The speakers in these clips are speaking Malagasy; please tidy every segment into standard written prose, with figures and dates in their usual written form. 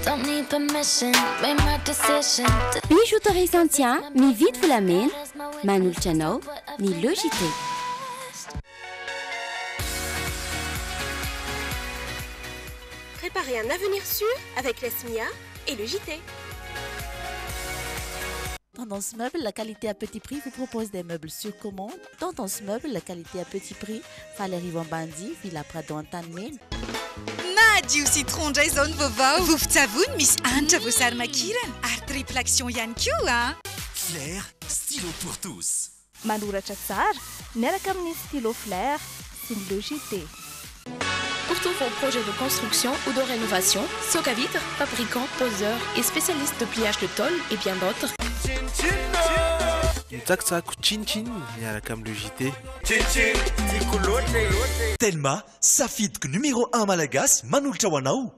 Don't need permission, made my decision. Bijouterie Antien, ni vite volamena, manolotra anao, ny logité. Préparez un avenir sûr avec la SMIA et le JT. Tendance Meuble, la qualité à petit prix vous propose des meubles sur commande. Tendance Meuble, la qualité à petit prix. Valérie Vambandi, Villa Prado Antanmen. Madio citron jason vovao vovontsavony misy anitra voasarimakirana ary triple action ihany koa. Flair, stylo pour tous. Manoratra tsara, miaraka amin'ny stylo Flair, sy ny logité. Pour tous vos projets de construction ou de rénovation, Socavitre, fabricant, poseur et spécialiste de pliage de tôle et bien d'autres. Mitsakitsako tchinitchiny miaraka amin'ny logité. Telma, safidiko numéro 1 malagasy manolotra ho anao.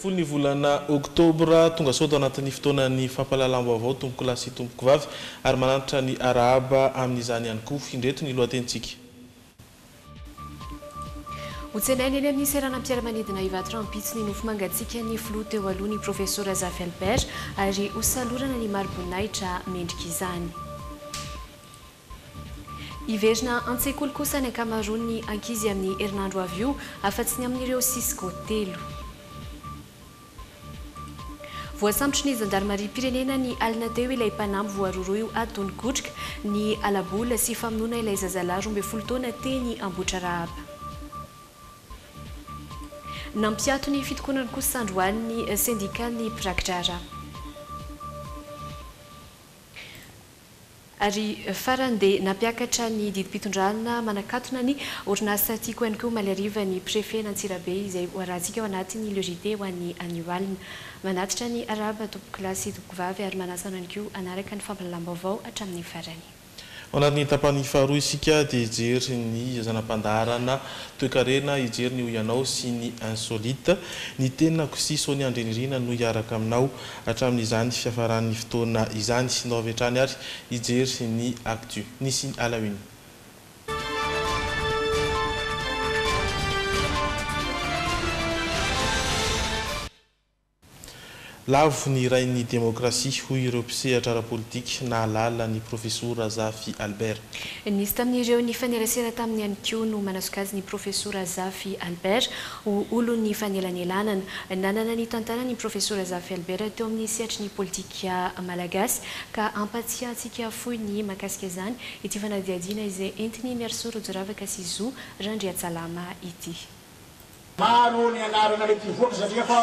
Folo ny volana oktobra tonga soto anatin'ny fotoanany fampahalalam-baovao tompoko lahy sy tompoko vavy ary manantitra ny arahaba amin'izany ihany koa indreto ny lohatenitsika. Hotsenainy eny amin'ny seranam-piaramanidina Ivatra ampitsy ny nofo mangatsiaka ny filoha teo aloha ny professeur Zafy Albert ary hosalorana ny maro-boninahitra mendrika izany. Iverina an-tsekoly kosa ny ankamaroany ny ankizy amin'ny herinandro avy io afa-tsy ny amin'ireo Cisco telo. Voasambotra ny zandarmaria-pirenena ny alina teo ilay mpanamby voaroroa atony gotrika ny alabola sy famonoana ilay zazalahy 12 taona teny Ambotra Rahaba. Nampiato ny fitokonany kosa Sandroany ny syndicat-ny Prakrara. Ary farany dia nampiakatra ny didim-pitondrana manakatona ny orinasa tiako ihany koa malariva ny préfet n'Antsirabe izay hoarantsika ao anatin'ny logité ho an'ny annualina. Manatitra ny araba tompoko lahy sy tompoko vavy ary manasana ihany koa anaraka ny fampahalalam-baovao hatramin'ny farany. Ao anatin'ny tapany faharoa isika dia hijery ny zanam-pandaharana toe-karena hijery ny hoianao sy ny insolite ny tenako sy Sonia Andrenirina no hiaraka aminao hatramin'izany fiafaran'ny fotoana izany sy nao avy hatrany ary hijery ny actu nisy alawiny. Lavo ny rain'ny demokrasia hoy ireo mpisehatra ara-politika nahalala ny professeur Zafy Albert. Nisy tamin'ireo ny fanerasera tamin'ny ihany koa no manasoka azy ny professeur Zafy Albert ho olon'ny fanelanelanana. Nanana ny tantana ny professeur Zafy Albert teo amin'ny sehatry ny politika malagasy ka ampatsiahantsika fohy ny makasika izany ity fanadihadiana izay entiny miarso rojoravaka sy zo Randriatsalama ity. Maro ny anarana ity voaka satria fa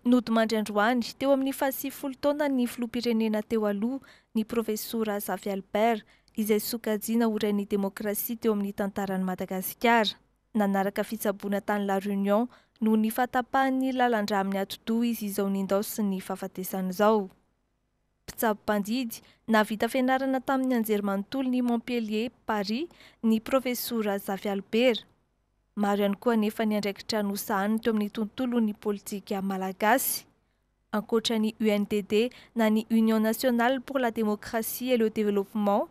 Nodimandry androany teo amin'ny fahasivifolo taona ny filoham-pirenena teo aloha ny professeur Zafy Albert izay sokajiana ho rain'ny demokrasia teo amin'ny tantaran'i Madagasikara. Nanaraka fitsaboana tany La Réunion no ny fahatapahan'ny lalandra amin'ny atodoha izy izao nindao sy ny fahafatesany izao. Mpitsabo mpandidy navita fianarana tamin'ny anjerimanontolo ny Montpellier, Paris ny professeur Zafy Albert. Maro ihany koa nefa ny andraikitra nosahany teo amin'ny tontolo ny politika malagasy. Ankoatra ny UNDD na ny Union nationale pour la démocratie et le développement,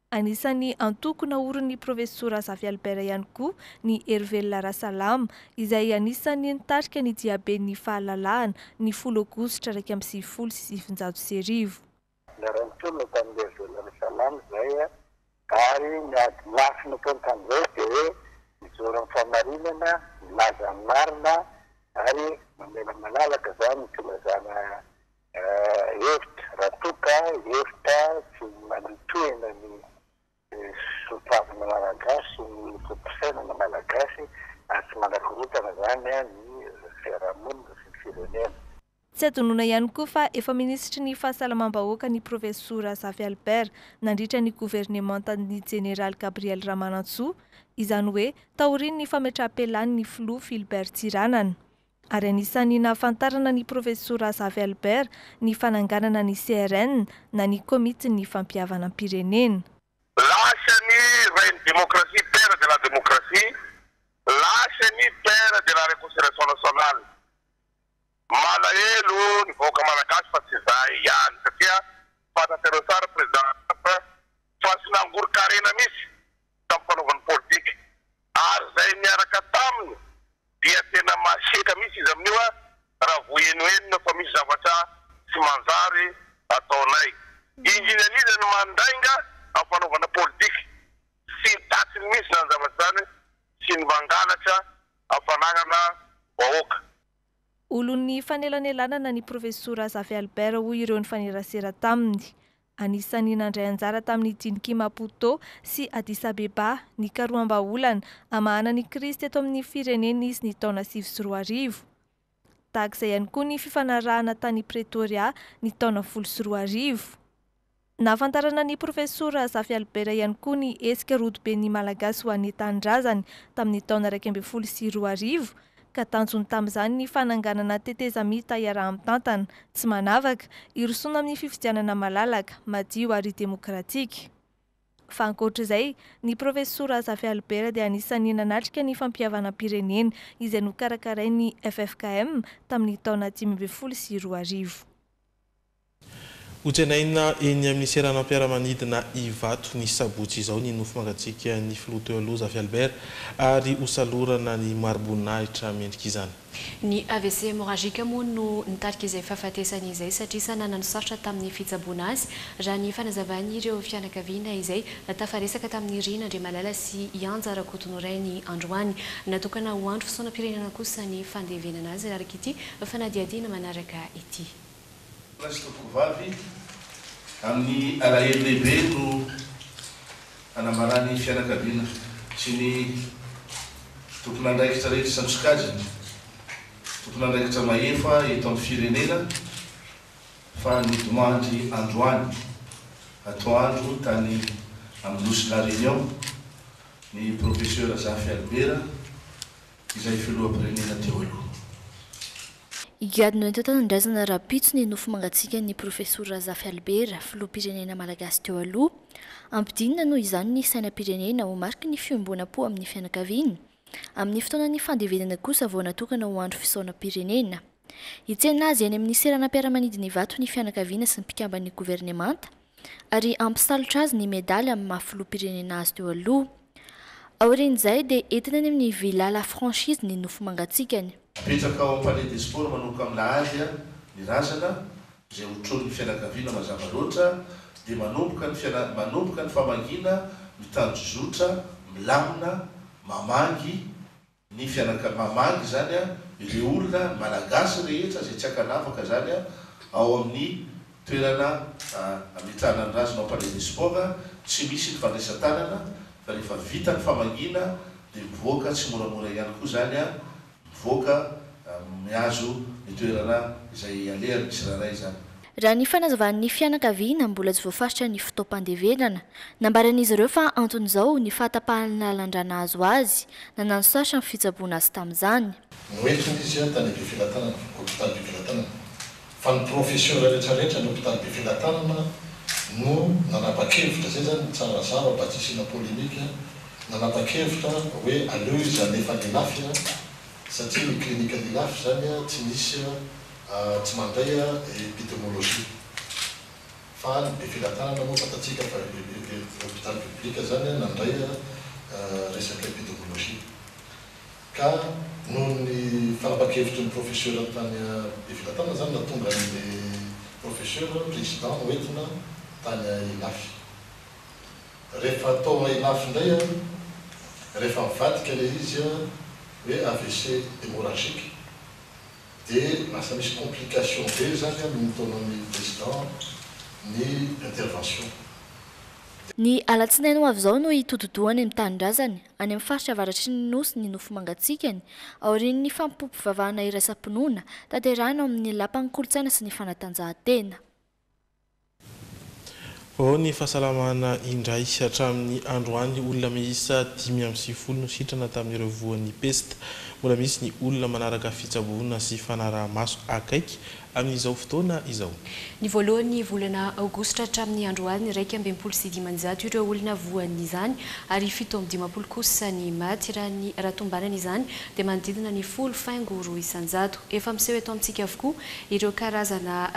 anisany antoko naoron'ny professeur Zafy Albert ihany koa ny Hervé Larasalama izay anisany nitarika ny diaben'ny fahalalahana ny 10 aogositra 1990. Narantsolo tamin'ny Hervé Larasalama zay ary niafina tao tamin'izay Zoran famarinana, laza marina, ary mamela malalaka zany filazana hevitra ratoka, hevitra sy manitohina ny sopavina malagasy, ny fotosainana malagasy, ary sy manakorotana zany ny fiarahamonina sy ny firenena. Tsy adonona ihany koa fa efa minisitry ny fahasalamam-bahoaka ny professeur Zafy Albert nandritra ny gouvernementan'ny général Gabriel Ramanantsoa izany hoe taoriny ny fametraha-pelany ny filoha Philbert Tsiranana. Ary anisany nahafantarana ny professeur Zafy Albert ny fananganana ny CRN na ny komity ny fampiavana am-pirenena. Lasciami reine démocratie, père de la démocratie, lasciami père de la réconciliation nationale. Malaelo Terosara président fa sy nangorokarena misy tamin'ny fanaovany politika ary zay miaraka taminy dia tena maseka misy izy amin'io raha voenoenina fa misy zavatra sy manjary ataonay inginelizany mandainga amin'ny fanaovana politika sy tatsiny misy zany zavatra zany sy ny mangalatra afananana vahoaka. Olon'ny fanelanelanana ny profesora Zafy Albert hoy ireo ny fanerasera taminy. Anisan'ny nandray anjara tamin'ny Diniky Maputo sy Addis Abeba ny karoam-baolana amahana ny Kristy eto amin'ny firenena izy ny taona 2014. Tahak'izay ihany koa ny fifanarahana tany Pretoria ny taona 2014. Nahafantarana ny profesora Zafy Albert ihany koa ny hetsika rodoben'ny Malagasy ho an'ny tanindrazany tamin'ny taona 2012 ka tanjony tamin'izany ny fananganana tetezamita iaraha-mitantana tsy manavaka irosoana amin'ny fifidianana malalaka madio ary demokratika. Fa ankoatr'izay, ny profesora Zafy Albert dia anisan'ny nanatrika ny fampihavana-pirenena izay nokarakarain'ny FFKM tamin'ny taona 2012. Hotsenaina eny amin'ny seranam-piaramanidina Ivato ny sabotsy izao ny nofo mangatsiaka ny filoha teo aloha Zafy Albert ary hosalorana ny marbonahitra mendrika izany. Ny AVC hémorragique moa no nitarika izay fahafatesany izay satria sanana nisarotra tamin'ny fitsaboana azy raha ny fanazavany ireo fianakaviana izay tafaresaka tamin'ny Rindriamalala sy Ianja Rakotonoray ny androany natokana ho andro fisaonam-pirenena kosa ny fandevenana azy araka ity fanadiadiana manaraka ity. Vavy amin'ny alahelo lehibe no anamarany fianakaviana sy ny tokony andraikitra rehetra santsokajiny tokony andraikitra mahefa eto amin'ny firenena fa ny domandry androany atoandro tany amin'ny Losi La Réunion ny professeur Zafy Albert izay filoham-pirenena teo aloha. Igadino eto tanindrazana rapitso ny nofo mangatsiaka ny profesora Zafy Albert filoham-pirenena Malagasy teo aloha ampidinina noho izany ny sainam-pirenena ho mariky ny fiomboana-po amin'ny fianakaviana amin'ny fotoanan'ny fandevenana kosa vao natokana ho andro fisaonam-pirenena. Hitsena azy eny amin'ny seranam-piaramanidina Ivato ny fianakaviana sy ny mpikamban'ny gouvernemanta ary ampisalotra azy ny medaly amin'ny maha-filoham-pirenena azy teo aloha. Aorian'izay dia entina any amin'ny Villa La Franchise ny nofo mangatsikany. Apetraka ao Palais des Sports manomboka amin'ny Lahady ny razana izay hotrony fianakaviana mazava loatra dia manomboka ny famangina mitanjozotra milamina mamangy ny mamangy zany ireo olona malagasy rehetra izay tsy akanavaka zany ao amin'ny toerana ametrahana ny razana ao Palais des Sports tsy misy ny fandraisan-tanana fa rehefa vita ny famangina dia mivoaka tsy moramora ihany koa zany mivoaka miazo ny toerana izay alehany misy raharay zany. Raha ny fanazavan'ny fianakaviana mbola tsy voafaritra ny fotoam-pandevenana nambaran'izy ireo fa anton'izao ny fahatapahana landrana azo azy nanano sarotra ny fitsaboana azy tamin'izany. Noentiny izy tany Befilatanana, hôpital Befilatanana. Fa ny professeur rehetrarehetra ny hôpital Befilatanana no nanapa-kevitra zay zany tsara mba tsy hisina polémika nanapa-kevitra hoe aleo izy alefa lelafy satria ny klinika lelafy zany tsy misy tsy mandray épidémiologie fa ny Befilatanana moa fatatsika fa hôpital public zany nandray resaka épidémiologie ka noho ny fanapa-kevitry ny professeur tany Befilatanana zany natonga ny professeur président hoentina tany Ilafy. Rehefa tao Ilafy ndray rehefa mivadika le izy hoe AVC hémorragique dia lasa misy complication be zany amin'ny taonan'ny président ny intervention. Ny alatsinainy ho avy izao no hitododohany amin'ny tanindrazany any amin'ny faritra avaratry ny nosy ny nofo mangatsikany aorian'ny fampiompivavahana iraisam-pinoana tanterahina amin'ny lapan'ny kolontsaina sy ny fanatanjahantena. Ao ny fahasalamana indray hatramin'ny androany olona miisa 5 no sitrana tamin'ireo voan'ny peste mbola misy ny olona manaraka fitsaboana sy fanaraha-maso akaiky amin'izao fotoana izao. Ny voalohany volana aogositra hatramin'ny androany 2.7 ireo olona voan'izany ary 7.10 kosa ny maty raha ny rahatombanana izany dia manodidina ny 10.4 efa miseho eto amintsika avokoa ireo karazana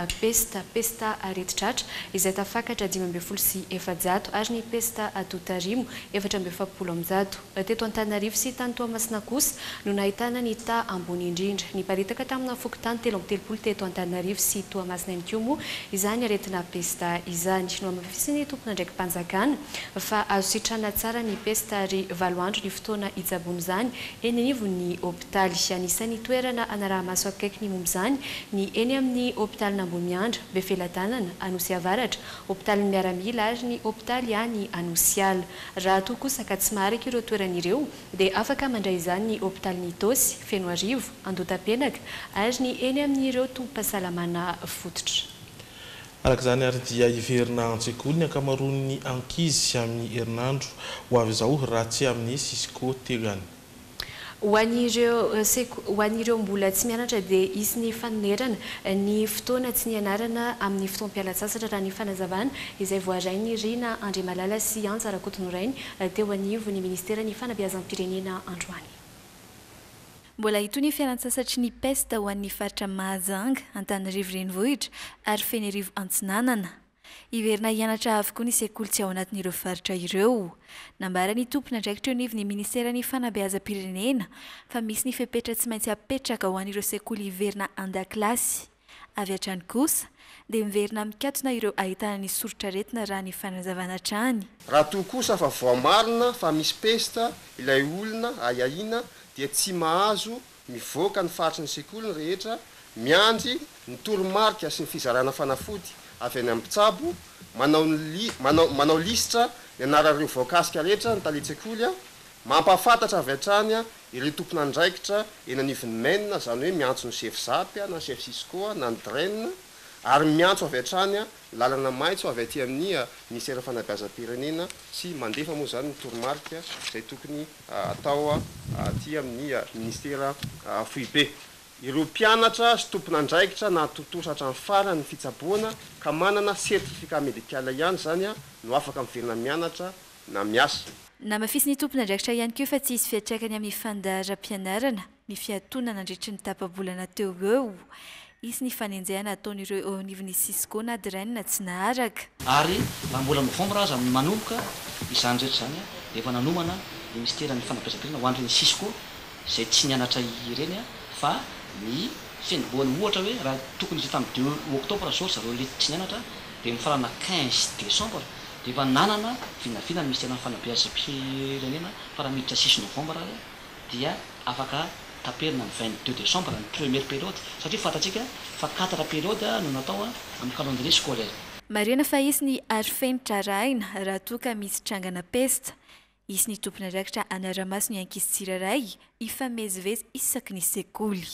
pesta aretitratra izay tafakatra 5.7 ary ny pesta atotarimo 4.7 teto Antananarivo sy tany Toamasina kosa no nahitana ny ta ambony indrindra ny paritaka tamina fokotany 3 teto Antananarivo sy Toamasina ihany koa moa izany aretina pesta izany no amafisiny tompona ndraiky mpanjakana fa azo sitrana tsara ny pesta ary 7 andro ny fotoana itsaboana izany eny anivon'ny hôpitaly anisany toerana anaraha-maso akaiky ny momba izany ny eny amin'ny hôpitaly Nambomiandra Befelatanana Anosy Avaratra hôpitaly Miaramila ary ny hôpitaly any Anosiala raha toa kosa ka tsy maharaka ireo toeran'ireo dia afaka mandray izany ny hôpitaly Nitosy Fenoarivo Andotapenaka ary ny eny amin'ireo tompom-pahasalamana fototra. Araka izany ary dia iverina an-tsekoly ny ankamaroan'ny ankizy amin'ny herinandro ho avy izao raha tsy amin'ny Cisco tegany. Ho an'ireo mbola tsy mianatra dia isy ny fanerana ny fotoana tsy nianarana amin'ny fotoam-pialatsasatra raha ny fanazavana izay voarainy Rina Andriamalala sy Anja Rakotonorainy teo anivon'ny Ministeran'ny Fanabeazam-pirenena androany. Mbola itony fialan-tsasatry ny pesta ho an'ny faritra Mahajanga Antananarivo renivohitra ary Fenerivo Antsinanana. Iverina hianatra avokoa ny sekoly tsy ao anatin'ireo faritra ireo. Nambara ny tompona ndraikitra eo anivon'ny Ministeran'ny Fanabeazam-pirenena fa misy ny fepetra tsy maintsy apetraka ho an'ireo sekoly iverina an-dakilasy. Avy hatrany kosa dia miverina mikatona ireo ahitana ny sorotraretina raha ny fanazavana hatrany. Raha toa kosa fa voamarina fa misy pesta ilay olona ayaina dia tsy mahazo mivoaka ny faritry ny sekoly rehetra miandry ny toromarika sy ny fizarana fanafody avy any amin'ny mpitsabo manao lisitra ny anarareo voakasika rehetra ny talia-tsekoly mampahafantatra avy hatrany ireo tompona andraikitra eny anivon'ny Menina zany hoe miantso ny chef Zapy na chef Cisco na ny Dren ary miantso avy hatrany lalana maitso avy aty amin'ny Ministera Fanabeazam-pirenena sy mandefa moa zany ny toromarika izay tokony atao aty amin'ny Ministera FIB. Ireo mpianatra sy tompona andraikitra na totosatra ny farany fitsaboana ka manana sertifika medikala ihany zany no afaka miverina mianatra na miasa. Namafisy ny tompona andraikitra ihany koa fa tsy hisy fiantraikany amin'ny fandaharam-pianarana ny fiatonana nandritra ny tapa-bolana teo eo. Isy ny fanenjehana ataon'ireo eo anivon'ny Cisco na Dren tsy naharaka. Ary raha mbola novambra aza manomboka izany rehetra zany dia efa nanomana ny Ministeran'ny Fanabeazam-pirenena ho an'ireny Cisco izay tsy nianatra ireny fa ny fianiboany ohatra hoe raha tokony izy tamin'ny 2 oktobra zao zareo le tsy nianatra dia mifarana 15 décembre dia efa nanana vinavina ny Ministeran'ny Fanabeazam-pirenena fa raha miditra 6 novambra dia afaka taperina ny 22 décembre ny première période satria fantatsika fa 4 période no natao amin'ny calendrier scolaire. Mariana fa isy ny arifenitra raina raha toa ka misy trangana pesta. Isy ny tompona andraikitra anaramaso ny ankizy tsiraray ifamezivezy isaky ny sekoly.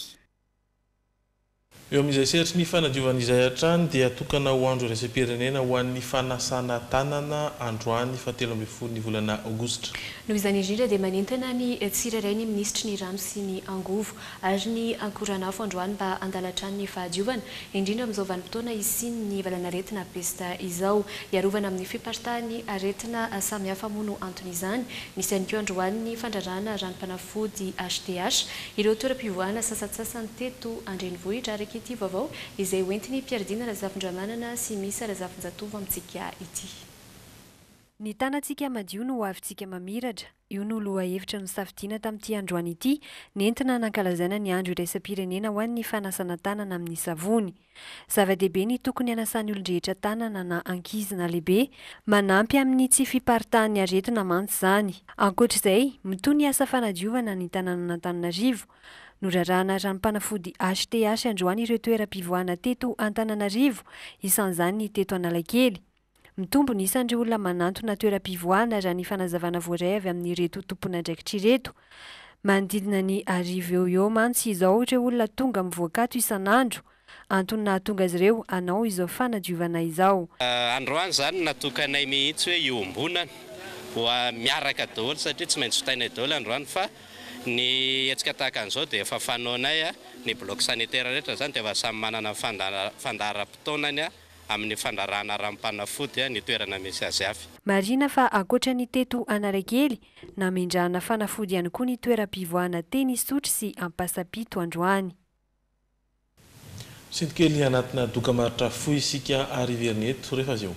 Eo amin'izay sehatry ny fanadiovan'izay hatrany dia tokana ho andro iraisam-pirenena ho an'ny fanasana tanana androany fa 13 ny volana aogositra. Noho izany indrindra dia manentana ny tsirairay ny ministry ny rano sy ny angovo ary ny ankoranafo androany mba andalatrany ny fahadiovana indrindra amin'izao vanim-potoana isiny ny valana aretina pesta izao iarovana amin'ny fiparitahan'ny aretina samihafa moa no antony izany. Misy ihany koa androany ny fandrarana ranom-panafody HTH ireo toeram-pivoahana sasatsasany teto andrenivohitra araka ity vaovao izay hoentiny Piardina Razafin-dramanana sy misy Razafinjatovo amintsika ity. Ny tanantsika madio no avintsika mamiratra. Io no loha hevitra no safidiana tamin'ity androany ity, nentina nankalazaina ny andro iraisam-pirenena ho an'ny fanasana tanana amin'ny savony. Zava-dehibe ny tokony anasan'ny olon-drehetra tanana na ankizy na lehibe, manampy amin'ny tsy fiparitahan'ny aretina mantsy izany. Ankoatr'izay, mitoy ny asa fanadiovana ny tanàna Antananarivo. Norarahana ranom-panafody HTH androany ireo toeram-pivoahana teto Antananarivo, isan'izany ny teto Analakely. Mitombo ny isan'ireo olona manantona toeram-pivoahana raha ny fanazavana voaray avy amin'ireto tompona andraikitra ireto. Manodidina ny 10 eo mantsy izao ireo olona tonga mivoakato isan'andro. Antony nahatonga azy ireo anao izao fanadiovana izao. Androany zany natokanay mihitsy hoe iombonana ho miaraka daholo satria tsy maintsy hotainay daholo androany fa ny etsika tahaka an'izao dia efa fanaonay ny bloc sanitaire rehetra zany dia efa samy manana fandaharam-potoanany amin'ny fandarahana ranom-panafody ny toerana misy azy avy. Marina fa ankoatra ny teto Analakely namendrahana fanafody ihany koa ny toeram-pivoahana teny Isotry sy Ampasapito androany. Sindikely anatina dokamaritra fohy isika ariveriny eto rehefa avy eo.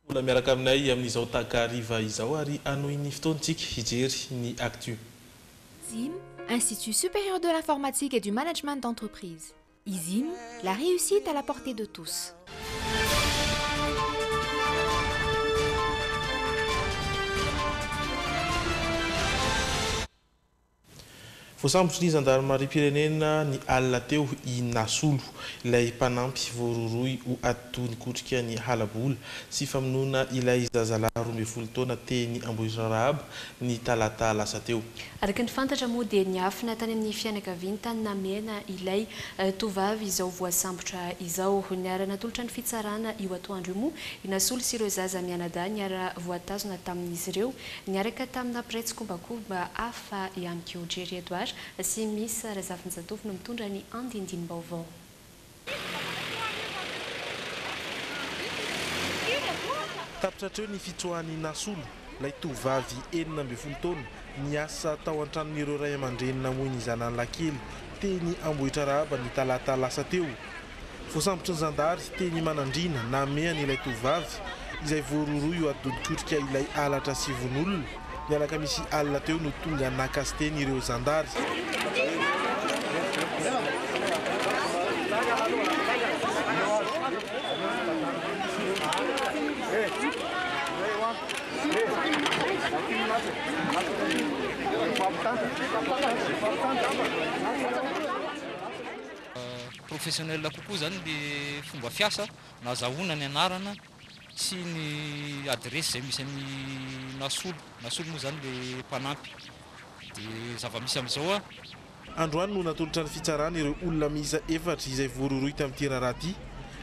Mbola miaraka aminay amin'izao takariva izao ary anohiny fotoantsika hijery ny actu. ISIM, Institut supérieur de l'informatique et du management d'entreprise. ISIM, la réussite à la portée de tous. Voasambotra ny zandarmariam-pirenena ny alina teo i Nasolo ilay mpanampy voaroroy ho atony kotrika ny halabola sy famonoana ilay zazalahy 12 taona teny Ambohidrarahaba ny talata lasa teo. Araka ny fantatra moa dia niafina tany amin'ny fianakaviany tany namena ilay tovavy izao voasambotra izao. Niarana tolotra ny fitsarana io atoandro moa i Nasolo sy ireo zaza mianadahy niara voatazona tamin'izy ireo niaraka tamina pretsikobakobba hafa ihany koa jery Edouard sy misy Razafinjatovo no mitondra ny andindinim-baovao. Tapitratra ny fitsoahany Nasolo ilay tovavy 12 taona niasa tao an-tranon'ireo ray aman-dreny namoiny zanany lakely teny Ambohidrarahaba ny talata lasa teo. Voasambotra ny zandary teny Manandrina namehany ilay tovavy izay voaroroy io adodikotrika ilay alatra sy vonolona. Niaraka misy alina teo no tonga nakasy teny ireo zandary. Professionnel kokoa zany le fomba fiasa nazahoana ny anarana sy ny adresy zay misy amin'ny Nasolo moa zany le mpanampy dia zava-misy amin'izao androany no natolotra ny fitsarana ireo olona miisa 4 izay voaroroy tamin'ity raharaha ity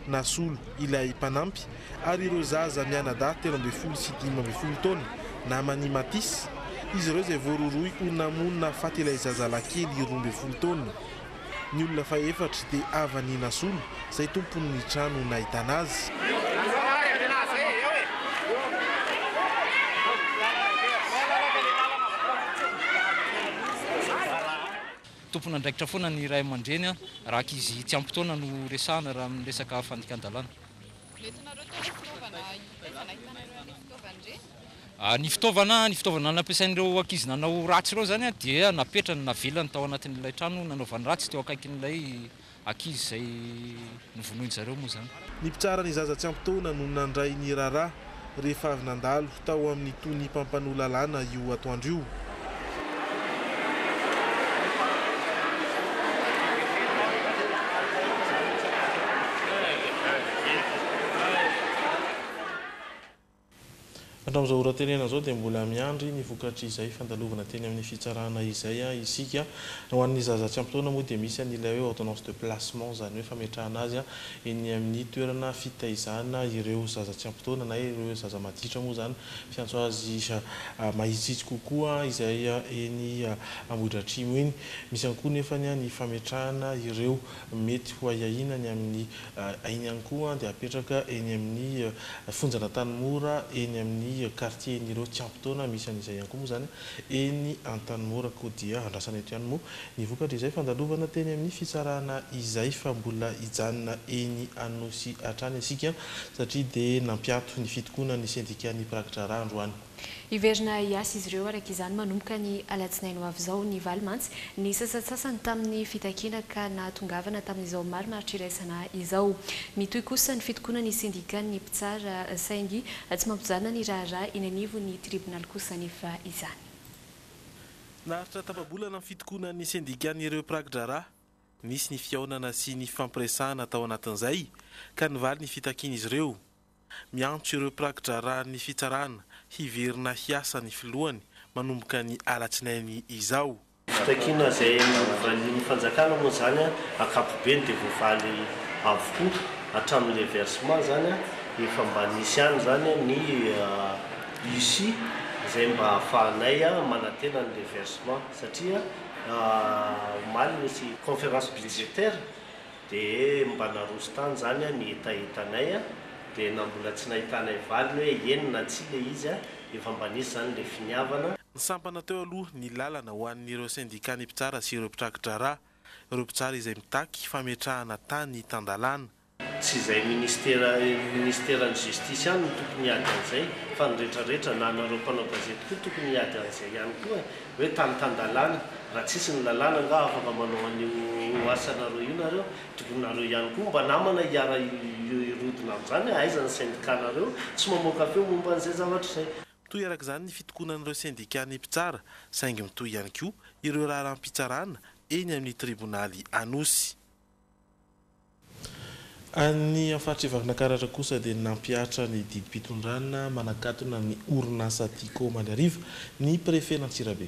Nasolo ilay mpanampy ary ireo zaza mianadahy 13 sy 15 taona namany Matisy izy ireo izay voaroroy ho namonina faty ilay zazalakely 12 taona. Ny olona fa 4 dia avany Nasolo izay tompon'ny trano nahitana azy. Tompona andraikitra foana ny ray aman-dreny raha izy tsy ampy-taona no resahana raha amin'ny resaka fandikan-dalàna. Ny fitaovana nampiasain'ireo ankizy nanao ratsy ireo zany dia napetrany navelany tao anatin'ilay trano nanaovany ratsy teo akaikin'ilay ankizy izay novonoiny zareo moa zany. Ny mpitsara ny zaza tsy ampy-taona no nandray ny raharaha rehefa avy nandalo tao amin'ny tony mpampanolalàna io atoandro io. Hatramin'izao oran-tenena zao dia mbola miandry ny vokatry izay fandalovana teny amin'ny fitsarana izay isika ho an'ny zaza tsy ampy-taona moa dia misy an'ilay hoe ordonnance de placement zany hoe fametrahana azy eny amin'ny toerana fitaizana ireo zaza tsy ampy-taona na ireo zaza maditra moa zany fiantso azy mahitsitsy kokoa izay eny Ambohidratrimo eny. Misy ihany koa nefa ny fametrahana ireo mety ho aiahina ny amin'ny ainy ihany koa dia apetraka eny amin'ny fonjana Tanimora eny amin'ny quartier nireo tsy ampy-taona misy an'izay ihany koa moa zany eny Antanimora koa dia andrasana eto ihany moa ny vokatra izay fandalovana teny amin'ny fitsarana izay fa mbola hijanona eny Anosy hatrany asika satria dia nampiato ny fitokoana ny syndicat-ny mpirakitra raha androany. Iverina hiasa izy ireo araka izany manomboka ny alatsinainy ho avy izao ny Valomantsy ny sasasasany tamin'ny fitakiana ka nahatongavana tamin'izao marimaritra iraisana izao. Mitohy kosa ny fitokoana ny syndicat-ny mpitsara saingy tsy mampijanona ny raharaha eny anivon'ny tribunal kosa nefa izany. Naharitra tapabolana ny fitokoana ny syndicat-ny ireo mpirakitra raha nisy ny fiaonana sy ny fampiresahana tao anatin'izay ka nivaly ny fitakiana izy ireo. Miantso ireo mpirakitra raha ny fitsarana hiverina hiasa ny filohany manomboka ny alatsinainy izao. Fitakiana izay ny fanjakana moa zany ankapobeny dia voavaly avokoa hatramin'ilay versement zany efa mba nisy ihany zany ny UC zay mba hahafahanay manantena ny reversement satria omaly misy conférence budgétaire dia mba naroso tany zany ny etaetanay dia na mbola tsy nahitanay valiny hoe enina tsy le izy efa mba nisy zany le finiavana. Ny sampana teo aloha ny lalana ho an'ireo syndicat ny mpitsara sy ireo mpitrakotra rà ireo mpitsara izay mitaky fametrahana tany tandalana. Tsy izay ministeran'ny justice ihany no tokony hiady an'izay fa ny rehetrarehetra na anareo mpanao gazety koa tokony hiady an'izay ihany koa hoe tany-tandalana raha tsisy ny lalàna nga afaka manao an'io asanareo io nareo tokony nareo ihany koa mba namana hiara irodina amin'izany aiza ny syndicat-nareo tsy mamoaka feo momba an'izay zavatra izay. Toy araka izany ny fitokonan'ireo syndicat ny mpitsara saingy mitoy ihany koa ireo raharam-pitsarana eny amin'ny tribonaly Anosy. Any afatrevakina karatra kosa dia nampiatra ny didim-pitondrana manakatona ny orinasa Tico Maliariva ny préfet n'Antsirabe.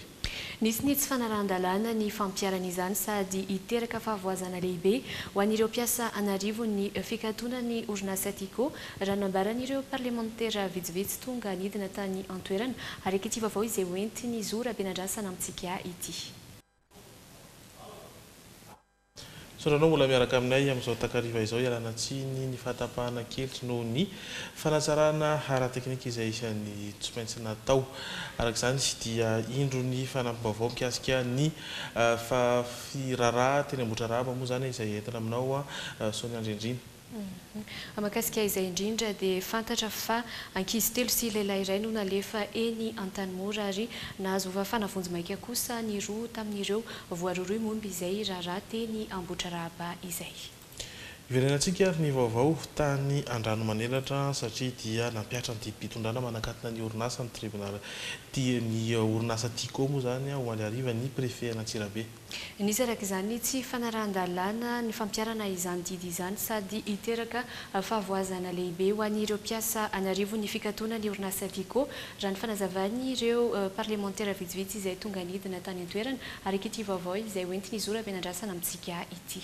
Nisy ny tsy fanarahan-dalàna ny fampiaran'izany sady hiteraka fahavoazana lehibe ho an'ireo mpiasa Anarivo ny fikatona ny orinasa Tico raha nambaran'ireo parlementaire vitsivitsy tonga nidina tany antoerana ary ity vaovao izay hoentiny Zora Benandrasana amintsika ity. Soranao mbola miaraka aminay amin'izao takariva izao ialana tsiny ny fahatapahana kelitry noho ny fanatsarana ara-teknika izay isan'ny tsy maintsy natao. Araka izany dia indro ny fanampim-baovao mikasika ny firaraha teny Ambohidraraba moa zany izay entina aminao Sonia Andrendrina. Makasika izay indrindra dia fantatra fa ankizy telo sy lehilahy iray no nalefa eny Antanimora ary nahazo fanavonjy maika kosa ny roa tamin'ireo voaroaroy momba izay raharaha teny Ambohidraraba izay. Iverenantsika ny vaovao tany Andranomanelatra satria dia nampiatra ny didim-pitondrana manakatona ny orinasa ny tribunal ny orinasa Tico moa zany ho Maliariva ny préfet n'Antsirabe. Nisy araka izany tsy fanarahan-dalàna ny fampiarana izany didy izany sady hiteraka fahavoazana lehibe ho an'ireo mpiasa Anarivo ny fikatona ny orinasa Tico raha ny fanazavany ireo parlementaire vitsivitsy izay tonga nidina tany antoerana ary ity vaovao izay hoentiny Zora Benandrasana amintsika ity.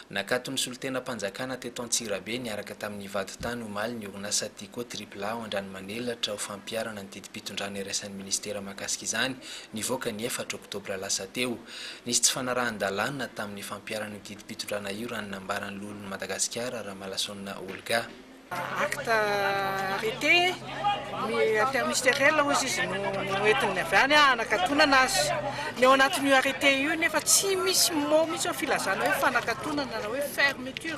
Nakato ny solitena mpanjakana teto Antsirabe niaraka tamin'ny vaditany omaly ny orinasa Tico AAA ao Andranomanelatra ho fampiarana ny didim-pitondrana irasan'ny ministera mahakasika izany nivoaka ny 4 oktobra lasa teo. Nisy tsy fanarahan-dalàna tamin'ny fampiarana ny didim-pitondrana io raha ny nambaran'ny lolon'i Madagasikara raha Malasona Olga. Acte arrêté interministériel hozy izy no entin'ny avy any anakatonana azy ny ao anatin'io arrêté io nefa tsy misy mot misy filazana hoe fanakatonana na hoe fermeture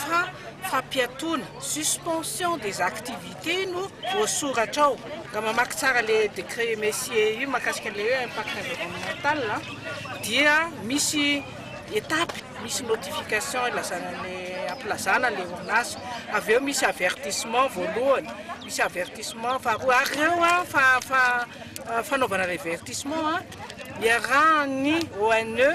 fa fampiatona suspension des activités no voasoratra ao nga mamaky tsara le décret messier io makasika le hoe impact environnemental dia misy étape misy notification ilazanany ampilazana le orinasa avy eo misy avertissement voalohany misy avertissement faharoa ary eo fanaovana avertissement iarahany ONE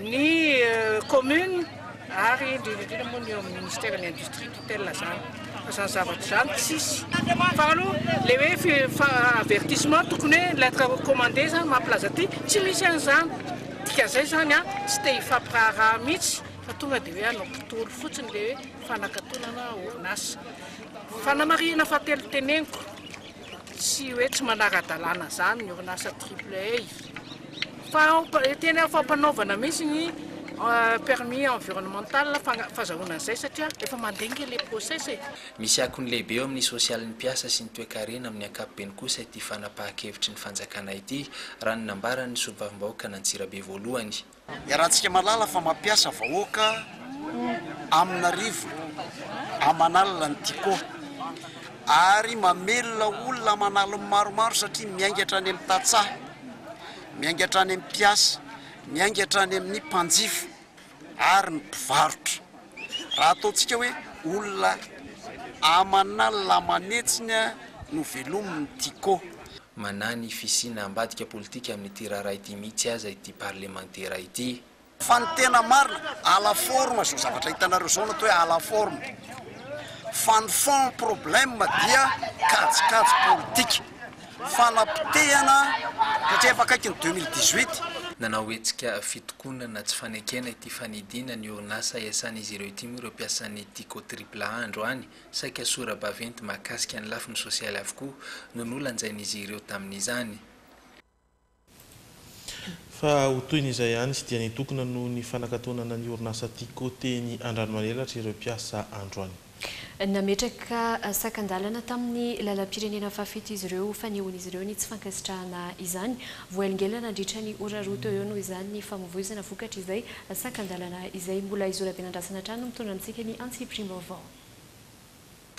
ny commune ary indrindra moa ny ministère de l'industrie tutelle zany zany zavatra zany tsisy faharoa le hoe avertissement tokony hoe lettre recommandée zany mampilaza ty tsy misy an'izany tika zay zany tsy te hifampiraharaha mihitsy fa tonga dia hoe anao mpitolo fotsiny le hoe fanakatonana orinasa fanamarihana fahatelo teneniko tsy hoe tsy manara-dalàna zany ny orinasa AAA fa tena fampanaovana mihitsy ny permis environnemental fahazahoana an'izay satria efa mandenge le process e. Misy akony lehibe eo amin'ny sosialin'ny mpiasa sy ny toe-karena amin'ny ankapobeny kosa ity fanapahan-kevitry ny fanjakana ity raha ny nambaran'ny solombavam-bahoaka n'Antsirabe voalohany. Iarahantsika malala fa mampiasa vahoaka amin'Anarivo amanalina ny Tico ary mamelona olona manalo maromaro satria miaingatra any amin'ny tatsaha, miaingatra any amin'ny mpiasa, miaingatra any amin'ny mpanjifa ary ny mpivarotra. Raha ataontsika hoe olona amanalina amanetsina no velomin'ny Tico. Manany fisina ambadika politika amin'ny ity raharaha ity mihitsy aza ity parlementaire ity. Fa ny tena marina à la forme zao zavatra hitanareo zao natao hoe à la forme. Fa ny fond problème dia kajikajy politika. Fanapitehana satria efa akaiky ny 2018 nanao hetsika fitokonana tsy fanekena ity fanidina ny orinasa iasan'izy ireo ity moa ireo mpiasan'ny Tico triple A androany saika sora-baventy mahakasika ny lafiny sosialy avokoa no nolanjain'izy ireo tamin'izany. Fa ho toyn'izay ihany sy dia nitokona noho ny fanakatonana ny orinasa Tico teny Andranomanelatra ireo mpiasa androany. Nametraka sakan-dalana tamin'ny lalam-pirenena fafito izy ireo fanehoan'izy ireo ny tsy fankasitrahana izany voalingelana nandritra ny ora roa teo eo noho izany ny famovoizana vokatra izay sakan-dalana izay mbola izola-benandrasana trano mitondra antsika ny antsiprimo-vao.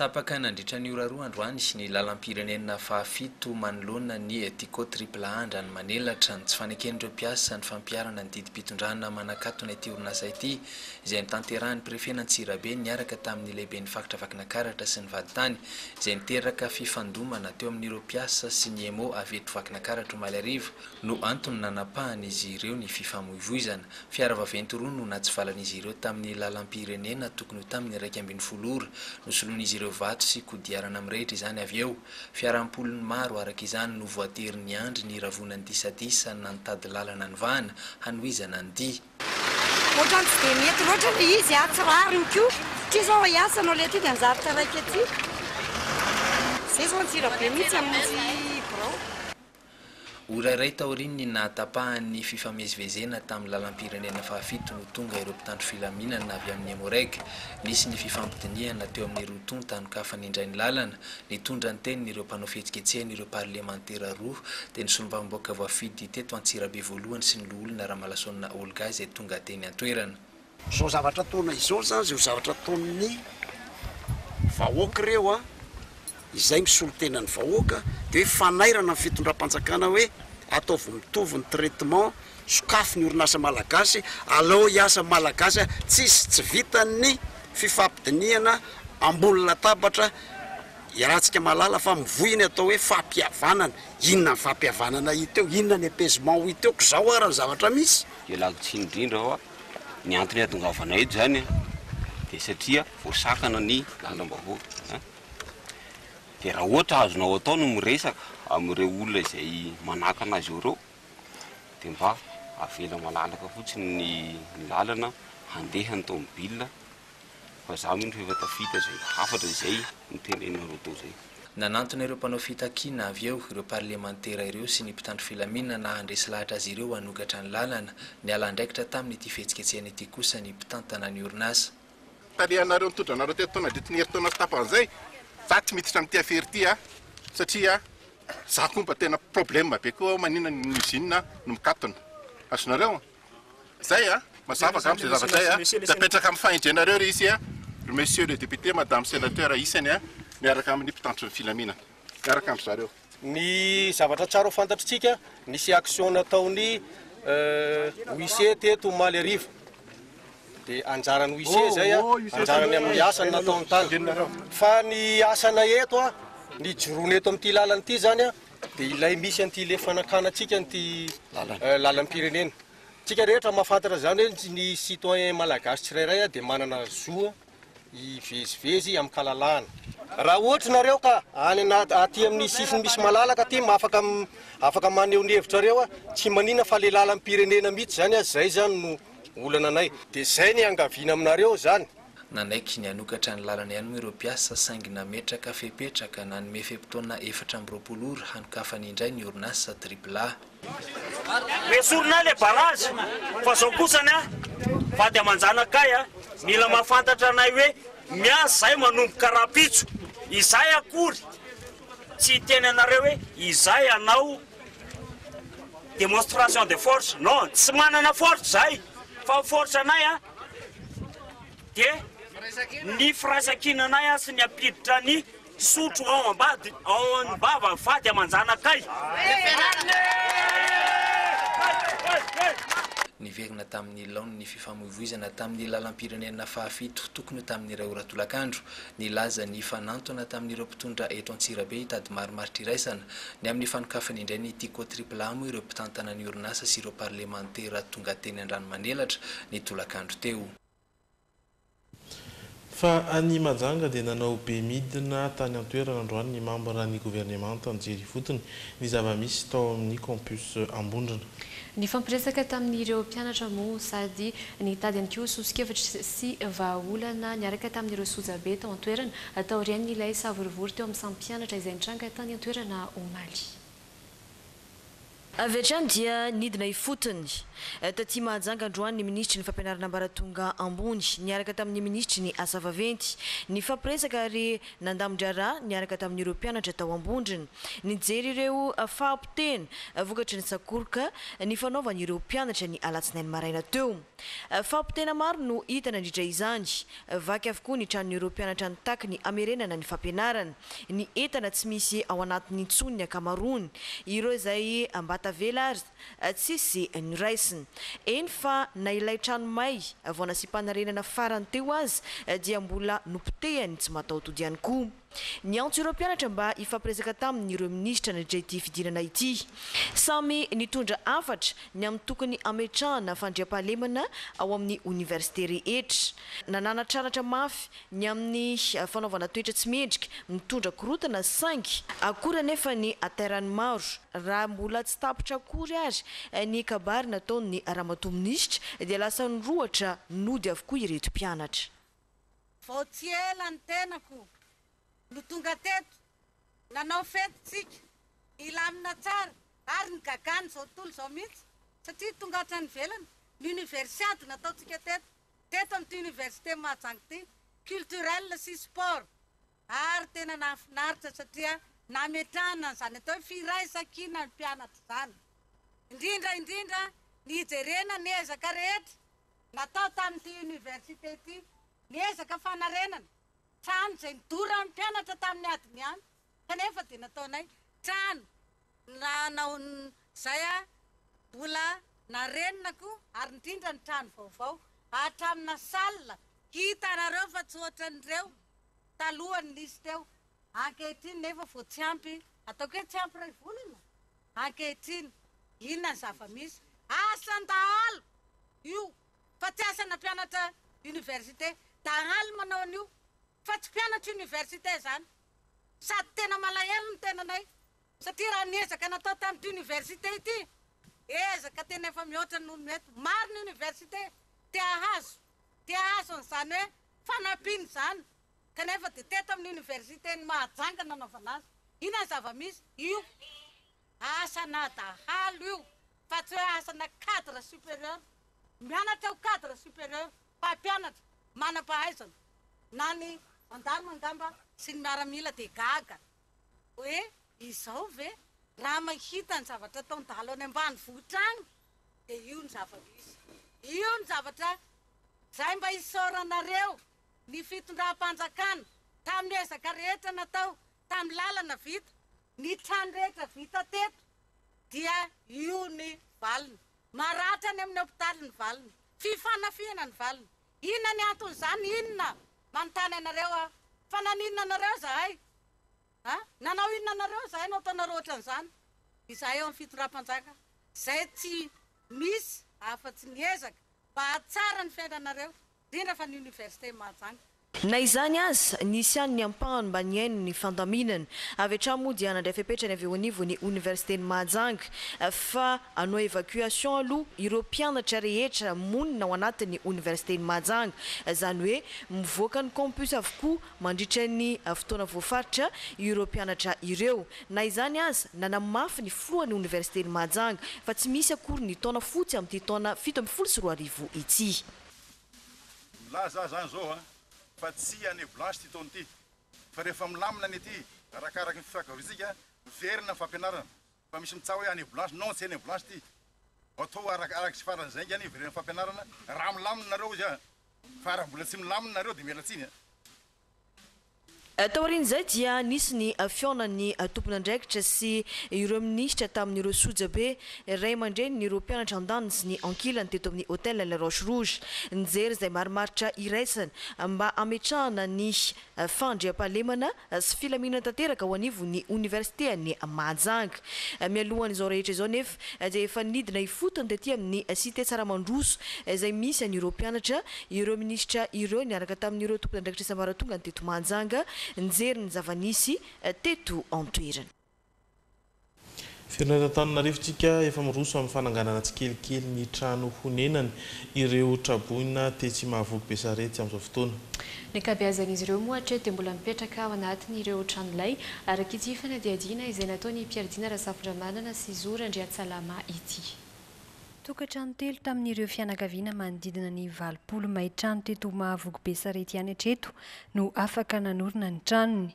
Tapaka nandritra ny ora roa androany sy ny lalam-pirenena fafito manoloana ny Tico triple A Andranomanelatra ny tsy faneken'ireo mpiasa ny fampiarana ny didim-pitondrana manakatona ity orinasa ity izay nitanterahany prefena Antsirabe niaraka tamin'ny lehibe ny fakitra Vakinakaratra sy ny vaditany izay niteraka fifandomana teo amin'ireo mpiasa sy ny emo aveto Vakinakaratra Malarivo no antony nanapahan'izy ireo ny fifamoivoizana. Fiara vaventy roa no natsivalan'izy ireo tamin'ny lalam-pirenena tokony tamin'ny 1.20 ora nosoloan'izy ireo vato sy kodiarana mirehitra izany avy eo. Fiarahampolony maro araka izany no voatery ny andry ny ravonany disadisa nantady lalana ny vahana hanoizana ny dia. Ohatrany tsy dia mety loatra le izy tsy rariny koa tsy zao iasanao le ty dia anjaritra raika aty zay zao Antsirabe mihitsy amin'izy birao. Ora iray taoriny nahatapahan'ny fifamezivezena tamin'ny lalam-pirenena fafito no tonga ireo mpitandro filaminana avy amin'ny Emoreg. Nisy ny fifampidiniana teo amin'ny rotonta nokafany indray ny lalana nitondra ny tenin'ireo mpanao fihetsiketsehana ireo parlementera roa dia ny solombavamboaka voafidy teto Antsirabe voalohany sy ny loholona Rahamalosona Olga izay tonga teny an-toerana. Zao zavatra taona izao zany zao zavatra taon'ny vahoaka ireo a izay misolo tenany vahoaka dia hoe fanairana ny fitondram-panjakana hoe ataovy mitovy ny traitement sokafy ny orinasa malagasy alao hiasa malagasy tsisy tsy vitany fifampidiniana ambony latabatra iarahantsika malala fa mivoiny atao hoe fampihavanana. Inona ny fampihavanana hita eo, inona ny apaisement hita eo, zao ara ny zavatra misy. Ialako tsy indrindra ao ny antony atongavana eto zany dia satria voasakana ny lalam-bahoaka. Dia raha ohatra azonao atao no miresaka amin'ireo olona izay manaka anazy ireo dia mba avela malalaka fotsiny ny lalana handeha ny tomobila fa za mino fa efa tafita izay hafatra izay nitenenareo tao zay. Nanantona ireo mpanao fitakiana avy eo ireo parlementera ireo sy ny mpitandro filaminana handresy lahatra azy ireo hanokatra ny lalana ny alandraikitra tamin'ity fihetsiketsehana ity kosa ny mpitantana ny orinasa. Tarihanareo nitondranareo teto taona dia toniheritaona tapan'izay za tsy miditra amin'ity affaire ity satria za komba tena problème be koa manina ny usine no mikatona azonareo zay mazava ka amin'izay zavatra zay tapetraka amin'ny fahendrenareo ry izy le monsieur le député madame sénateur isany miaraka amin'ny mpitandro ny filaminana miaraka amin'ny zareo. Ny zavatra tsara ho fantatritsika nisy action nataony OIC teto Malarivo dia anjarany OIC zay anjarany amin'ny asany nataony tany fa ny asana eto ny jorony eto amin'ity lalana ity zany dia ilay misy an'ity le fanakanatsika n'ity lalam-pirenena. Tsika rehetra mahafantatra zany hoe ny citoyen malagasy tsirairay dia manana zoa ivezivezy amin'ny kalalahana. Raha ohatra nareo ka any aty amin'ny sisiny misy malalaka aty afaka maneho ny hevitrareo tsy manina fa le lalam-pirenena mihitsy zany zay zany no olana anay dia zay ny angaviana aminareo zany. Nanaiky ny anokatra ny lalana ihany moa ireo mpiasa saingy nametraka fepetraka nanome fepitaona 420 ora hanokafany indray ny orinasa triple A. Esorina le balazy fa zao kosany vady amanjanakay mila mahafantatra anay hoe miasa zay manomboka rapitso izay akory tsy teny anareo hoe izay anao démonstration de force non tsy manana force zay fa force anay dia ny firaisankina anay sy ny apiditra ny sotro ao ambava vady amanjanakay. Niverina tamin'ny laony ny fifamoivoizana tamin'ny lalam-pirenena fafito tokony tamin'ny iray ora tolakandro nilaza ny fanantona tamin'ireo mpitondra eto Antsirabe hitady marimaritra iraisana ny amin'ny fanokafany indray ny Tico triple A moa ireo mpitantana ny orinasa sy ireo parlementera tonga teny Andranomanelatra ny tolakandro teo. Fa any Majanga dia nanao be midina tany an-toerana androany ny membre ny gouvernement anjery fotony ny zava-misy tao amin'ny campus Ambondrona. Ny fampiresaka tamin'ireo mpianatra moa sady nitady ihany koa sosikevitra sy vahaolana niaraka tamin'ireo sojabe tao an-toerana atao riany ilay savorivory teo amin'ny samy mpianatra izay nitranga tany an-toerana Omaly. Avy hatrany dia nidina ifotony taty Mahajanga androany ny ministry ny fampianarana ambaratonga ambony niaraka tamin'ny ministry ny asa vaventy ny fampiresaka ary nandamindra niaraka tamin'ireo mpianatra tao ambondriny nijery ireo fahampiteny vokatry ny sakoroka ny fanaovan'ireo mpianatra ny alatsinainy maraina teo fahampitena maro no hita nandritra izany vaky avokoa ny tranon'ireo mpianatra nitaky ny amerenana ny fampianarana ny entana tsy misy ao anatin'ny intsony ny akamarony ireo izay ambata vela ary tsisy niraisiny eny fa na ilay trano may vao nasipanarenana farany teo azy dia mbola nopotehany tsy mataotody ihany koa ny antso ireo mpianatra mba ifampiresaka tamin'ireo ministra nandritra ity fidinana ity samy nitondra afatra ny amin'ny tokony ametrahana fandriam-pahalemana ao amin'ny université rehetra nananatranatra mafy ny amin'ny fanaovana toetra tsy mendrika mitondra korotana saingy akora nefa ny aterany maro raha mbola tsy tapitra akory ary ny kabary nataony ramatoa ministra dia lasa nirohatra nody avokoa ireto mpianatra vao tsy ela ny tenako no tonga teto nanao fetytsika ilamina tsara ary ny gagany zao tontolo zao mihitsy satria tonga hatrany velany ny universiady nataotsika teto amin'ny université Mahajanga ty culturel sy sport ary tena nafinaritra satria nametrahana zany atao hoe firaisakina ny mpianatra zany indrindra ny hijerena ny ezaka rehetra natao tamin'ity université ty ny ezaka fanarenana trano zay nidora amin'ny mpianatra tamin'ny adiny any kanefa dia nataonay trano nanao zay mbola narenako ary indrindra ny trano vaovao hatramina salina hitanareo fa tsy ohatran'ireo talohany nisy teo ankehitriny nefa vao tsy ampy ataoko hoe tsy ampy ray volana ankehitriny inona ny zava-misy asan-dahalo io fa tsy asana mpianatra université dahalo manao an'io fa tsy mpianatra université zany sady tena malahelo ny tenanay satria raha niezaka natao tamin'ity université ity ezaka tena efa mihoatra noho ny mety maro ny université tia hazo an'izany hoe fanampiany zany kanefa dia teto amin'ny université ny Mahajanga nanaovana azy ina zava-misy io asana dahalo io fa tsy hoe asana cadre supérieur mianatra ho cadre supérieur mpampianatra manam-pahaizana na ny mandalo mangamba sy ny miaramila dia gaga hoe izao ve raha mahita ny zavatra ataony dahalo any ambany vohitra any dia io ny zava-misy io ny zavatra zay mba isaoranareo ny fitondram-panjakana tamin'ny ezaka rehetra natao tamin'ny lalana vita ny trano rehetra vita teto dia io ny valiny maratra ny amin'ny hopitaly ny valiny fifanafiana ny valiny inona ny anton'izany inona manontany anareo fa naninona anareo zahay nanao inona anareo zahay no ataonareo ohatran'izany izahay eo amin'ny fitondram-panjaka zay tsy misy afa-tsy niezaka mba hatsara ny fiainanareo indrindra fa ny université Mahajanga na izany azy nisy any ny ampahany mba niaino ny fandaminana avy hatrany moa dia nandray fipetrany avy eo anivo ny université ny Mahajanga fa hanao évacuation aloha ireo mpianatra rehetra monina ao anatin'ny université ny Mahajanga zany hoe mivoaka ny campus avokoa mandritra ny fotoana voafaritra ireo mpianatra ireo na izany azy nanamafy ny filohan'ny université ny Mahajanga fa tsy misy akory ny taona fotsy amin'ity taona 7 ity laza zany zao fa tsy année blanche ty taona ty fa rehefa milamina ny ity arakaraky ny fifankarotsika verina fampianarana fa misy mitsa hoe année blanche non tsy année blanche ty atao arakaraky sy farany zay any verina fampianarana raha milamina nareo izy fa raha mbola tsy milamina nareo dia mialatsiny taorin'izay dia nisy ny fionan'ny tompony andraikitra sy ireo ministra tamin'ireo sojabe ray aman-dreny ny ireo mpianatra andany sy ny ankilany teto amin'ny hôtel La Roche Rouge nijery izay marimaritra iraisana mba ametrahana ny fandriam-pahalemana sy filaminana tanteraka ho anivo ny université ny Mahajanga mialohan'izao rehetra izao nefa dia efa nidina ifotony taty amin'ny cité Tsaramandroso izay misy an'ireo mpianatra ireo ministra ireo niaraka tamin'ireo tompony andraikitra sy ambaratonga ny teto Mahajanga nijery ny zava-nisy teto an-toerana. Firenen'Antananarivotsika efa miroso amin'ny fananganana tsikelikely ny trano honenany ireo traboina tetsy mahavoky Besarety amin'izao fotoana. Ny ankabeazan'izy ireo moa hatreto dia mbola mipetraka ao anatiny ireo tranolay araka ity fanadiadiana izay nataony Pierre-Dina Rasafondramanana sy Zora Andriatsalama ity. Tokantrano telo tamin'ireo fianakaviana manodidina ny 20 mai-trano teto mahavoky Besarety ihany hatreto no afaka nanorina ny tranony.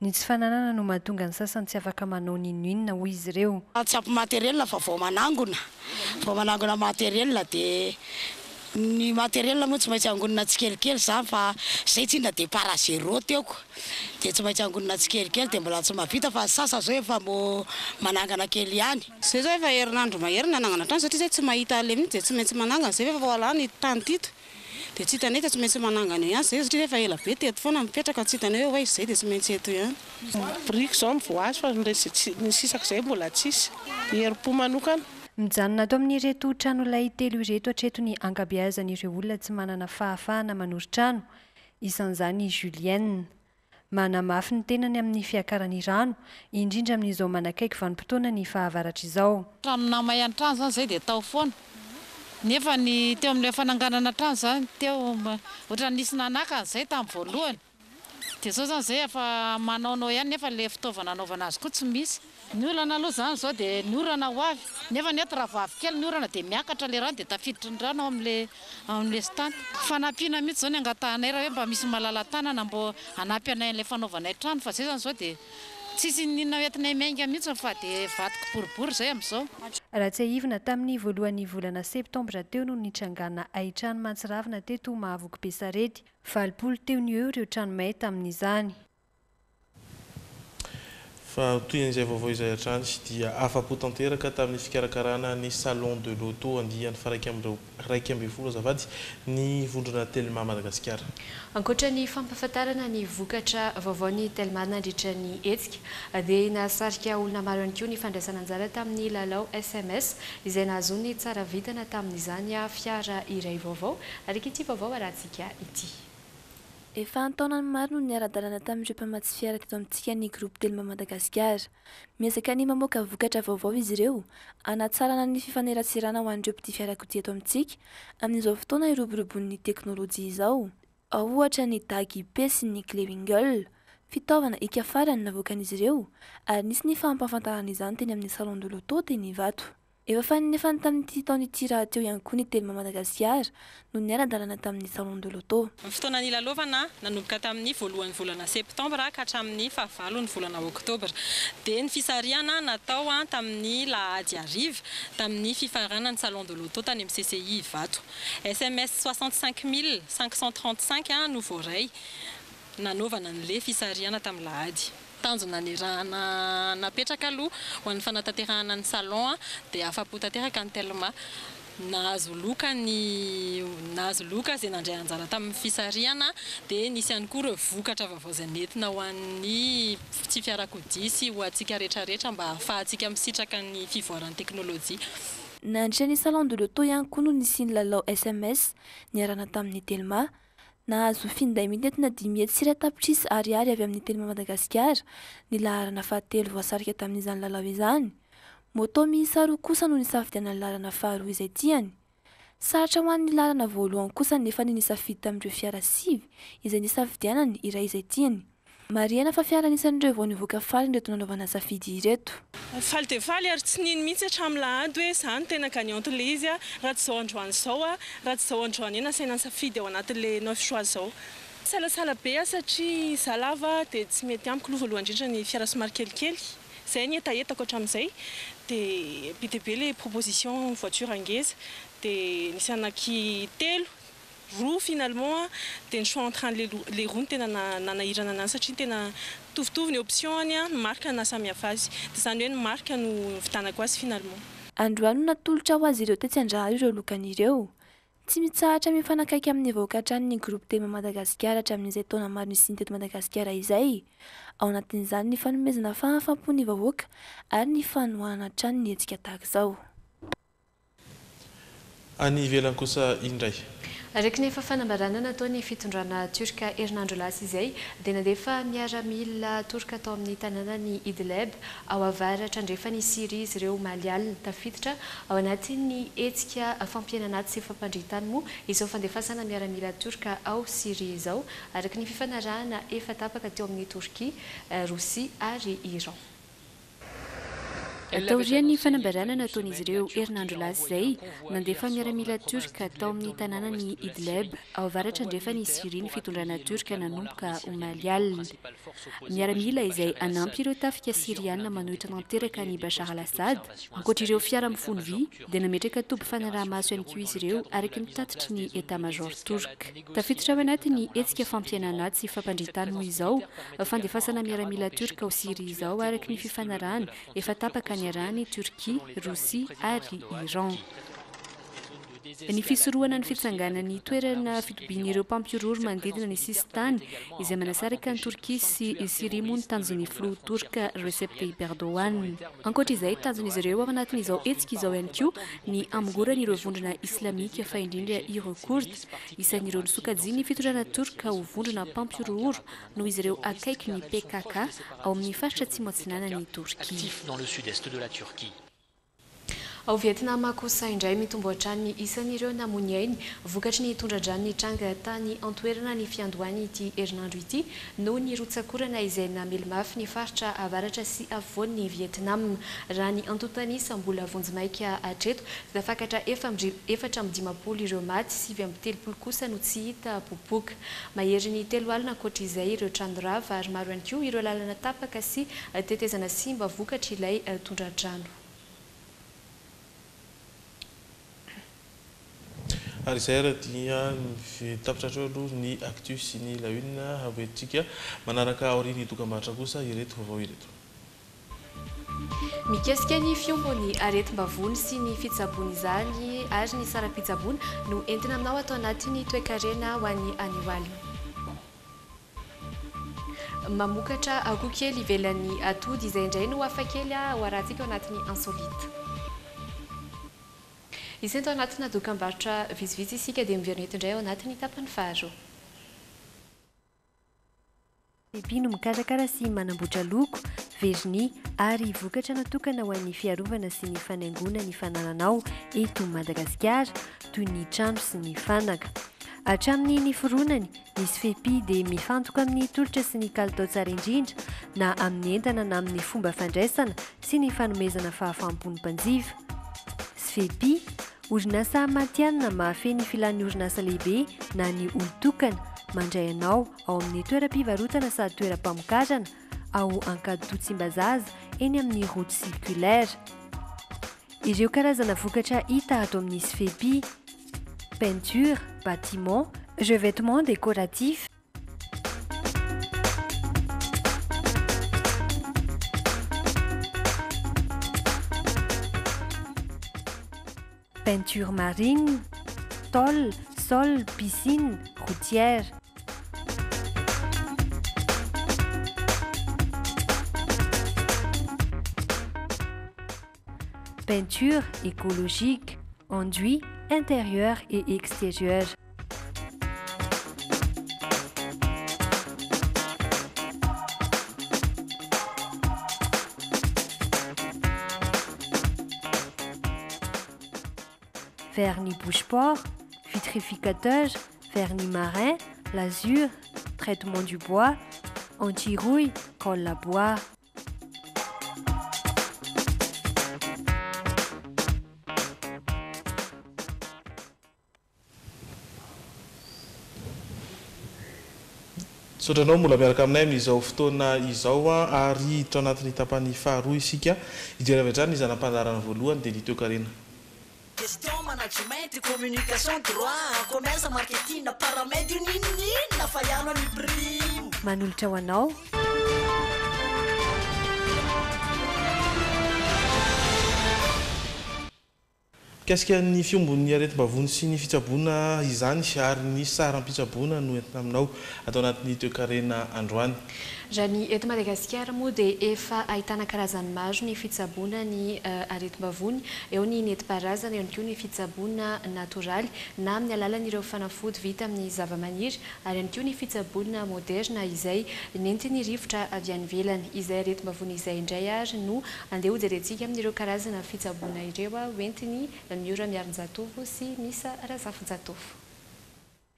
Ny tsy fananana no mahatonga ny sasany tsy afaka manao n'inona hoy izy ireo. Tsy ampy materiel fa vao manangona materiel dia ny materiel moa tsy maintsy angonina tsikelikely zany fa zay tsinda dia para zéro teoko dia tsy maintsy angonina tsikelikely dia mbola tsy mahavita fa sasa zao efa mo manangana kely ihany. Zay zao efa herinandro mahery nanangana trano satria zay tsy mahita le mihitsy dia tsy maintsy manangana zay efa voala ny tany tito. Dia tsy hitaneta tsy maintsy manangana ihany zay satria efa ela be teto foana mipetraka tsy hitana hoe zay dia tsy maintsy eto ihany. Brique zao mivoazy fa ny sisaka zay mbola tsisy. Herim-po manokana. Mijanona ato amin'ireto tranolay telo ireto hatreto ny ankabeazan'ireo olona tsy manana fahafahana manory trano. Isan'izany Julienne. Manamafy ny tenany amin'ny fiakaran'ny rano, indrindra amin'izao manakaiky vanim-potoana ny fahavaratra izao. Trano nama ihany trano zany zay dia tao foana. Nefa ny teo amin'ilay fananganana trano zany teo ohatra nisy nanaka zay tamin'ny voalohany. Dia zao zany zay efa manaonao ihany nefa ilay fitaovana anaovana azy koa tsy misy. Ny olana aloha zany zao dia ny orana ho avy. Nefa neto raha vavy kely ny orana dia miakatra ilay rano dia tafiditra ny rano amin'ilay stante. Fanampiana mihitsy zao ny angatahanay raha hoe mba misy malala-tanana mbo hanampy anay an'ilay fanaovanay trano fa zay zany zao dia tsisy ninona entinay mainga mihitsy fa dia vatiko boribory zay amin'izao. Raha tsy ahivina tamin'ny voalohan'ny volana septambra teo no nitrangana aitrano Mantsiravina teto mahavoky Besarety. 20 teo ny eo ireo trano may tamin'izany. Fa toy izay vaovao izay hatrany dia afapo tanteraka tamin'ny fikarakarana ny salon de l'auto andiany fa raiky amby folo azafady ny vondrona Telma Madagasikara. Ankoatra ny fampahafantarana ny vokatra vaovaon'ny Telma nandritra ny hetsika dia nahasarika olona maro ihany koa ny fandraisana anjara tamin'ny lalao SMS izay nahazony tsara vitana tamin'izany fiara iray vaovao araka ity vaovao arahantsika ity. Efa antaonany maro no niara-dalana tamin'ireo mpamatsy fiara teto amintsika ny groupe Telma Madagasikara. Miezaka ny mamoaka vokatra vaovao izy ireo, hanatsarana ny fifaneratsirana ho an'ireo mpitia fiarakodia eto amintsika amin'izao fotoana irobirobon'ny teknôlôjia izao. Ao ohatra ny Dagip sy ny Clewingle, fitaovana ika farany navoakan'izy ireo, ary nisy ny fampahafantarana izany teny amin'ny salon de l'auto teny Ivato. Efa fanefany tamin'ity taon'ity raha teo ihany koa ny Telma Madagasikara no niara-dalana tamin'ny salon de l'auto. Fotoana nilalovana nanomboka tamin'ny voalohan'ny volana septambra ka hatramin'ny fahavalon'ny volana oktobra. Dia ny fisariana natao tamin'ny lahady ariva tamin'ny fifaranan'ny salon de l'auto tany amin'ny CCI Ivato. SMS 65 535 no voaray nanovana an'ilay fisariana tamin'ny lahady. Tanjona ny rahana napetraka aloha ho an'ny fanatanterahana ny salon dia afapo tanteraka ny Telma. Nahazo loka izay nandray anjara tamin'ny fisariana dia nisy ihany koa ireo vokatra vaovao izay nentina ho an'ny tsy fiarakodia sy ho antsika rehetrarehetra mba ahafahantsika misitraka ny fivoaran'ny teknôlôjia. Nandritra ny salon de l'auto ihany koa no nisy ny lalao SMS niarana tamin'ny Telma. Nahazo finday minentina 10 sy tapitrisy ariary avy amin'ny Telma Madagasikara ny laharana fahatelo voasarika tamin'izany lalao izany. Moto miisa roa kosa no nisafidiana ny laharana faharoa izay tiany. Saratra ho an'ny laharana voalohany kosa nefa ny nisafidy tamin'ireo fiara sivy izay nisafidianany iray izay tiany. Mariana fa fiara anisan'ireo vao nivoaka faly ireto nanaovana safidy ireto. Faly dia faly ary tsy nino mihitsy hatramin'ny lahady hoe izany tena gagnante ilay izy raha tsy izao androany izao raha tsy izao androany eny asaina safidy ao anatin'ilay 9 choix izao. Salasala be satria zalava dia tsy mety amiko aloha voalohany indrindra ny fiara somary kelikely. Zay ny etaetako hatramin'izay dia be dia be ilay proposition voiture angeza dia nisy anaky telo. Roue finalement dia ny choix entre les roues tena nanahirana anazy satria tena tovitovy ny option ny marque na samihafa azy dia izany hoe ny marque no vitanako azy finalement. Androany no natolotra ho azy ireo tetsy andrahary ireo lokan'ireo. Tsy mitsahatra mifanakaiky amin'ny vahoaka-trano ny groupe Telma Madagasikara hatramin'izay taona maro nisy teto Madagasikara izay. Ao anatin'izany ny fanomezana fahafaham-po ny vahoaka ary ny fanohanana trano ny hetsika tahaka izao. Any ivelany kosa indray. araka ny efa fanambarana nataony fitondrana turka herinandro lasa izay dia nandefa miaramila turka tao amin'ny tanàna ny Idlib ao avaratra andrefa ny Syria izy ireo malialina tafiditra ao anatin'ny hetsika fampihenana sy fampandritany moa izao fandefasana miaramila turka ao Syria izao araka ny fifanarahana efa tapaka teo amin'ny Turkia, Rosia ary Iran. Taorian'ny fanambarana nataon'izy ireo herinandro lasa izay nandefa miaramila turka tao amin'ny tanàna ny Idlib ao avaratra andrefa ny Syria ny fitondrana turka nanomboka ho malialina. Miaramila izay anampy ireo tafika siriana manohitra nanteraka ny Bashar al-Assad ankoatra ireo fiara mifono vy dia nametraka toby fanaraha-maso ihany koa izy ireo araka ny tatitry ny état-major turk. Tafiditra ao anatin'ny hetsika fampihenana sy fampandritany moa izao fandefasana miaramila turka ao Syria izao araka ny fifanarahana efa tapaka ny arahany Turkia, Rosia ary Iran. Ny fisorohana ny fitsanganan'ny toerana fitobian'ireo mpampiororo manodidina ny Sistan izay manasaraka ny Turkia sy Syria moa ny tanjon'ny filoha turka Recep Tayyip Erdogan. Ankoatra izay tanjon'izy ireo ao anatin'izao hetsika izao ihany koa ny amogoran'ireo vondrona islamika fa indrindra ireo kurd isan'ireo nisokajiany fitondrana turka ho vondrona mpampiororo noho izy ireo akaiky ny PKK ao amin'ny faritra atsimo atsinanan'ny Turkia. Ao Vietnam kosa indray mitomboatra ny isan'ireo namoniainy vokatry ny tondradrany tranga tany antoerana ny fiandohany ity herinandro ity noho ny rotsakorana izay namely mafy ny faritra avaratra sy afovoan'ny Vietnam raha ny antotanisa mbola vonjimaika hatreto dia fakatra efatra amby 50 ireo maty 7 kosa no tsy hita popoka. Mahery ny 3 alina ankoatra izay ireo trano rava ary maro ihany koa ireo lalana tapaka sy tetezana simba vokatry ilay tondradrano. Ary izay raha dia tapitratra aloha ny actu sy ny la une hoentsika manaraka aoriany dokam-barotra kosa ireto vaovao ireto. Mikasika ny fiombony aretim-bavony sy ny fitsabony izany ary ny saram-pitsabony no entina aminao atao anatin'ny toe-karena ho an'ny anivalina. Mamokatra akoho kely ivelan'ny atody izay indray no hafakely ho arahantsika ao anatin'ny insolite. Izy tao anatina dokam-barotra vitsivitsy isika dia miverina eto indray ao anatin'ny tapany faharoa. Pino mikarakara sy manamboatra loko, verni ary vokatra natokana ho an'ny fiarovana sy ny fanaingona ny fanananao eto Madagasikara toy ny trano sy ny fanaka. Hatramin'ny niforonany, nisy fepi dia mifantoka amin'ny tolotra sy ny kalitao tsara indrindra na amin'ny entana na amin'ny fomba fandraisana sy ny fanomezana fahafahampon'ny mpanjifa. Sfepi, orinasa matianina mahafeny filan'ny orinasa lehibe na ny olon-tokana mandray anao ao amin'ny toeram-pivarotana sady toeram-pamokarana ao Ankaditotsimbazaza eny amin'ny route circulaire. Ireo karazana vokatra hita ato amin'ny Sfepi: peinture, bâtiment, revêtements décoratifs, peinture marine, tôle, sol, piscine, routière. Peinture écologique, enduit, intérieur et extérieur. Vernis bouche-port, vitrificateur, vernis marin, lasure, traitement du bois, anti-rouille, colle à bois. Sotranao mbola miaraka aminay amin'izao fotoana izao ary hiditra anatin'ny tapany faharoa isika ijery avy hatrany ny zanam-pandarana voalohany dia ny toe-karena. Gestion, management, communication, droit, commerce, marketing, paramètres, ninina fa ihany ny prime. Manolotra ho anao. Kasika ny fiombon'ny aretim-bavony sy ny fitsaboana izany ary ny saram-pitsaboana no entina aminao atao anatin'ny toe-karena androany. Raha ny eto Madagasikara moa dia efa ahitana karazany maro ny fitsaboana ny aretim-bavony, eo ny nentim-paharazana, eo koa ny fitsaboana natoraly na amin'ny alalan'ireo fanafody vita amin'ny zavamaniry, ary ihany koa ny fitsaboana moderna izay nentin'ny rivotra avy any ivelany. Izay aretim-bavony izay indray ary no andeha hojerentsika amin'ireo karazana fitsaboana ireo hoentiny Miora Miarinjatovo sy Misa Razafinjatovo.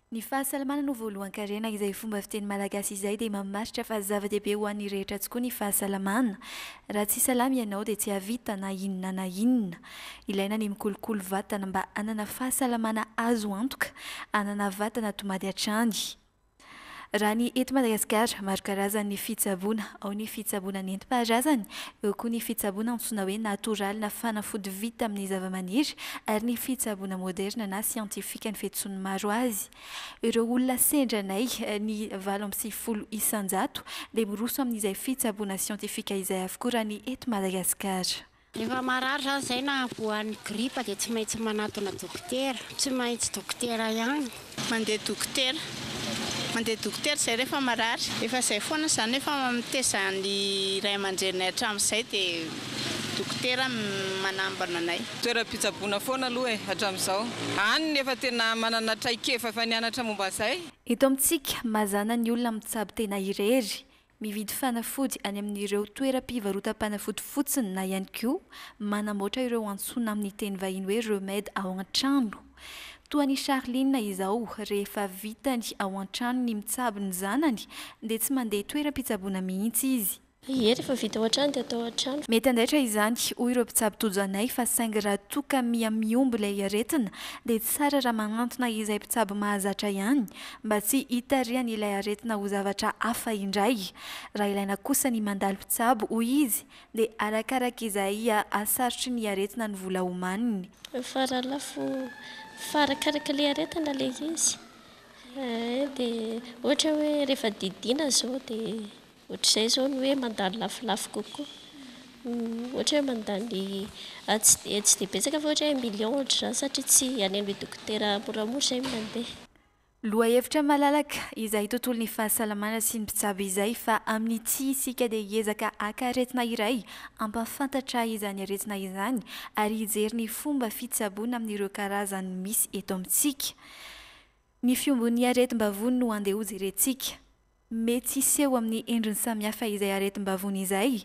Ny fahasalamana no voalohany-karena izay fomba fiteny malagasy izay dia mamaritra fa zava-dehibe ho an'ny rehetra tokoa ny fahasalamana. Raha tsy salama ianao dia tsy havita na inona na inona. Ilaina ny mikolokolo vatana mba hanana fahasalamana azo antoka, hanana vatana tomady hatrany. Raha ny eto Madagasikara, maro karazany ny fitsaboana, ao ny fitsaboana nentim-paharazany, eo koa ny fitsaboana antsoina hoe natoraly na fanafody vita amin'ny zavamaniry, ary ny fitsaboana moderna na siantifika ny fiantsoany maro azy. Ireo olona sendranay ny 80 isanjato dia miroso amin'izay fitsaboana siantifika izay avokoa raha ny eto Madagasikara. Rehefa marary zany izay na voan'ny gripa dia tsy maintsy manatona dokotera, tsy maintsy dokotera ihany. Mandeha dokotera izay rehefa marary, efa izay foana izany efa mitesa ny ray aman-drenay hatramin'izay dia dokotera manambana anay. Toeram-pitsaboana foana aloha hatramin'izao. Any efa tena manana traikefa efa nianatra momba izay. Eto amintsika mazana ny olona mitsabo tena irery. Mividy fanafody any amin'ireo toeram-pivarotam-panafody fotsiny na ihany koa manamboatra ireo antsoina amin'ny teny vahiny hoe remède ao an-trano. Toa ny Charline izao rehefa vitany ao an-trano ny mitsabo ny zanany dia tsy mandeha toeram-pitsaboana mihitsy izy. Rehefa vita ao an-trano dia atao an-trano. Mety andaitra izany hoy ireo mpitsabo tojo anay fa saingy raha toka miomby ilay aretina dia tsara raha manantona izay mpitsabo mahazatra ihany mba tsy hitariany ilay aretina ho zavatra hafa indray. Raha ilaina kosa ny mandalo mpitsabo hoy izy dia arakaraka izay asarotry ny aretina ny vola homaniny. Farakaraka ilay aretina ilay izy. Dia ohatra hoe rehefa didina izao dia ohatr'izay izao ny hoe mandany lafolafo kokoa. Ohatra hoe mandany tsy dia betsaka fa ohatra hoe million ohatra satria tsy anen'ny dokotera moramora izay mandeha. Loha hevitra malalaka izay tontolo ny fahasalamana sy ny mpitsabo izay fa amin'ny tsy isika dia hiezaka haka aretina iray ampafantatra izany aretina izany ary hijery ny fomba fitsaboana amin'ireo karazany misy eto amintsika. Ny fiombon'ny aretim-bavony no andeha hojerentsika. Mety iseho amin'ny endriny samihafa izay aretim-bavony izay.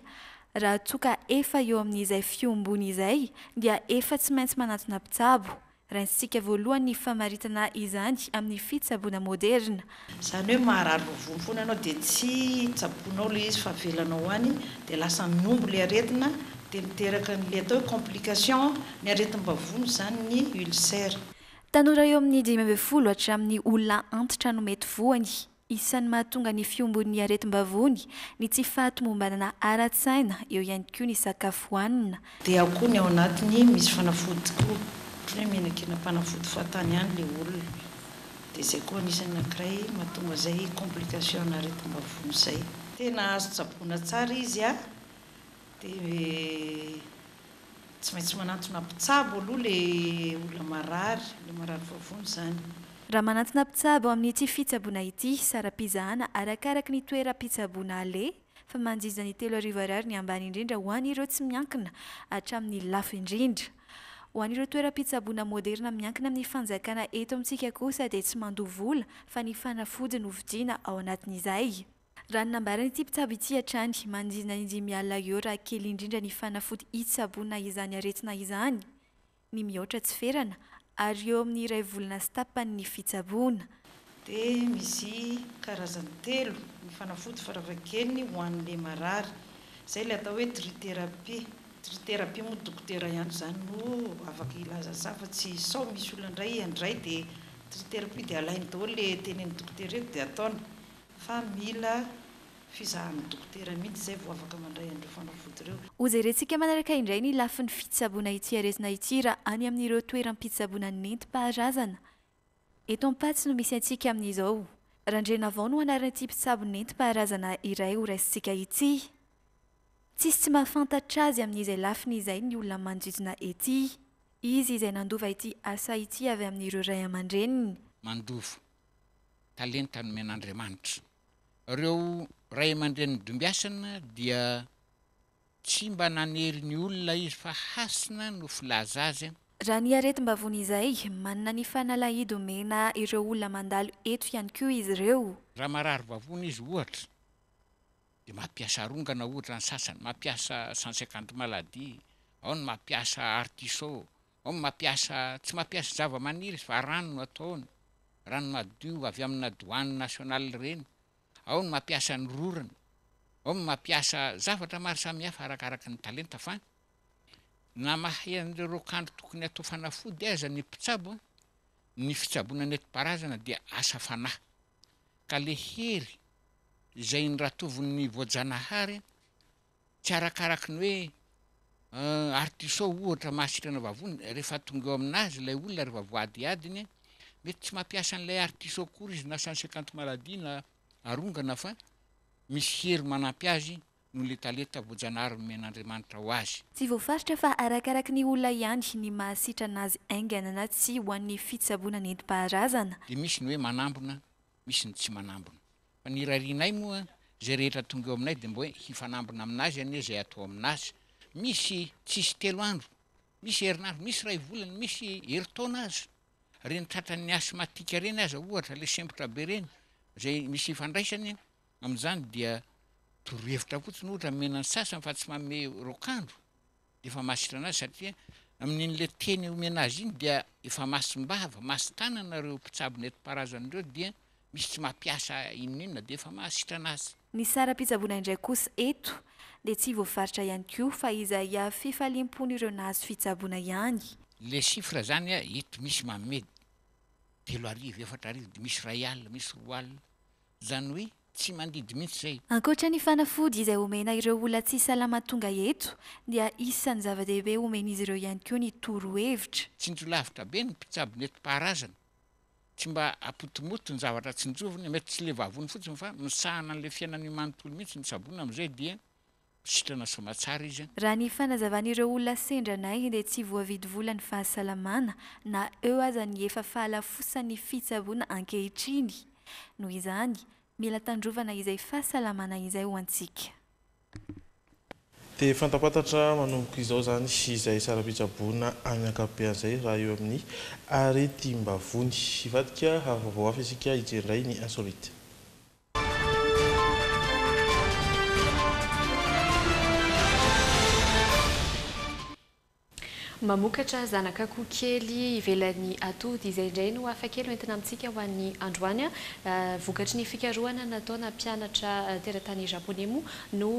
Raha toka efa eo amin'izay fiombony izay dia efa tsy maintsy manatona mpitsabo. Raha isika voalohany ny famaritana izany amin'ny fitsaboana moderna. Izany hoe maharary vavony foana ianao dia tsy tsaboanao ilay izy fa avelanao any dia lasa miombo ilay aretina dia miteraka n'ilay atao hoe complication ny aretim-bavony izany ny ulcère. Tanora eo amin'ny 12 hatramin'ny olona antitra no mety voany. Isan'ny mahatonga ny fiombon'ny aretim-bavony ny tsy fahatomombanana ara-tsaina eo ihany koa ny sakafo hohanina. Dia ao koa ny ao anatiny misy fanafody koa. Hoe menakena-panafody fatany ihany ilay olona. Dia izay koa anisany anankiray mahatonga izay complication na aretim-bavony izay. Tena azo tsaboana tsara izy dia tsy maintsy manantona mpitsabo aloha ilay olona marary vavony izany. Raha manantona mpitsabo amin'ny ity fitsaboana ity, sara-pizahana arakaraka ny toeram-pitsaboana ale fa manjiza ny 3,000 ariary ny ambany indrindra ho an'ireo tsy miankina hatramin'ny lafo indrindra. Ho an'ireo toeram-pitsaboana moderna miankina amin'ny fanjakana eto amintsika kosa dia tsy mandovola fa ny fanafody no vidiana ao anatin'izay. Raha ny nambarany ity mpitsabo ity hatrany manjina ny 5,000 € raha kely indrindra ny fanafody hitsaboana izany aretina izany. Ny mihoatra tsy ferana ary eo amin'ny 2 volana sy tapany ny fitsaboana. Dia misy karazany 3 ny fanafody farafahakeliny ho an'ilay marary. Izay ilay atao hoe trithérapie. Trithérapie moa dokotera ihany izany no afaka ilaza fa tsy sao misy olona indray dia trithérapie dia alainy daholo ilay tenen'ny dokotera eto dia ataony. Fa mila fizahan'ny dokotera mihitsy izay vao afaka mandray an'ireo fanafody ireo. Hojerentsika manaraka indray ny lafin'ny fitsaboana ity aretina ity raha any amin'ireo toeram-pitsaboana nentim-paharazana. Eto Ampatsy no misy antsika amin'izao. Randrena Vao no anaran'ity mpitsabo nentim-paharazana iray ho raisintsika ity. Tsisy tsy mahafantatra azy amin'izay lafiny izay ny olona manodidina ety. izy izay nandova ity asa ity avy amin'ireo ray aman-dreniny mandova talenta nomen'Andriamanitra ireo ray aman-dreny dombiasana dia tsy mba nanery ny olona izy fa hasina no filaza azy raha ny areti-mbavony izay manana ny fanalahidy omena ireo olona mandalo eto ihany koa izy ireo raha marary vavony izy ohatra dia mampiasa rongana ohatra ny sasany mampiasa 150 maladi ao ny mampiasa artiso ao ny mampiasa tsy mampiasa zava-maniry izy fa rano no ataony rano madio avy amina douane nationale reny ao ny mampiasa ny rorana ao ny mampiasa zavatra maro samihafa arakaraka ny talenta fa na mahay an'ireo kandro tokony atao fanafody aza ny mpitsabo ny fitsaboana nentim-paharazana dia asa fanahy ka le hery izay ny ratovon'ny voajanahary tsy arakaraky ny hoe artiso ohatra mahasitrana vavony rehefa tonga eo aminazy ilay olona rehefa voadiadiny mety tsy mampiasa an'ilay artiso kory izy na 150 maladi na arongana fa misy hery manampy azy no le talenta voajanahary men'Andriamanitra ho azy tsy voafaritra fa arakaraky ny olona ihany ny mahasitrana azy aingana na tsy ho an'ny fitsaboana nentim-paharazana dia misy ny hoe manambona misy ny tsy manambona fa ny rarianay moa zay rehetra tonga eo aminay dia mba hoe hifanambona aminazy anie zay atao aminazy misy tsisy 3 andro misy herinandro misy ray volana misy heritaona azy reny tratran'ny asmatika reny aza ohatra le sempotra be reny zay misy fandraisany amin'izany dia torohevitra fotsiny ohatra menany sasany fa tsy manome rokandro dia efa mahasitrana azy satria amin'in'le teny omena azy iny dia efa masimbava masitanana ireo mpitsabo nentim-paharazan'ireo dia misy tsy mampiasa inonina dia efa mahasitrana azy ny saram-pitsaboana indray kosa eto dia tsy voafaritra ihany koa fa izay fifaliam-pony ireo nahazo fitsaboana ihany le sifra zany eto misy manome 3 arivo 4 arivo dia misy 1 alina misy 2 alina zany hoe tsy mandidy mihitsy zay ankoatra ny fanafody izay omena ireo olona tsy salama tonga eto dia isan'ny zava-dehibe omen'izy ireo ihany koa ny torohevitra tsinjolavitra be ny mpitsabo nentim-paharazana tsy mba apotomoto ny zavatra tsinjoviny mety tsy le vavony fotsiny fa misahana an'le fiainany manontolo mihitsy ny tsaboana amin'izay dia sitrana somatsara izy raha ny fanazavan'ireo olona sendranay dia tsy voavidy vola ny fahasalamana na eo aza ny efa fahalafosan'ny fitsaboana ankehitriny noho izany mila tandrovana izay fahasalamana izay ho antsika dia fantapatatra manomboka izao zany izay saram-pitsaboana any ankapean'izay raha eo amin'ny areti-mbavony ivadika havavao hafa isika ijery ny insolite mamokatra zanak'akoho kely ivelan'ny atody izay indray no hafakely entina amintsika ho an'ny androany vokatry ny fikarohana nataona mpianatra teratany japonais moa no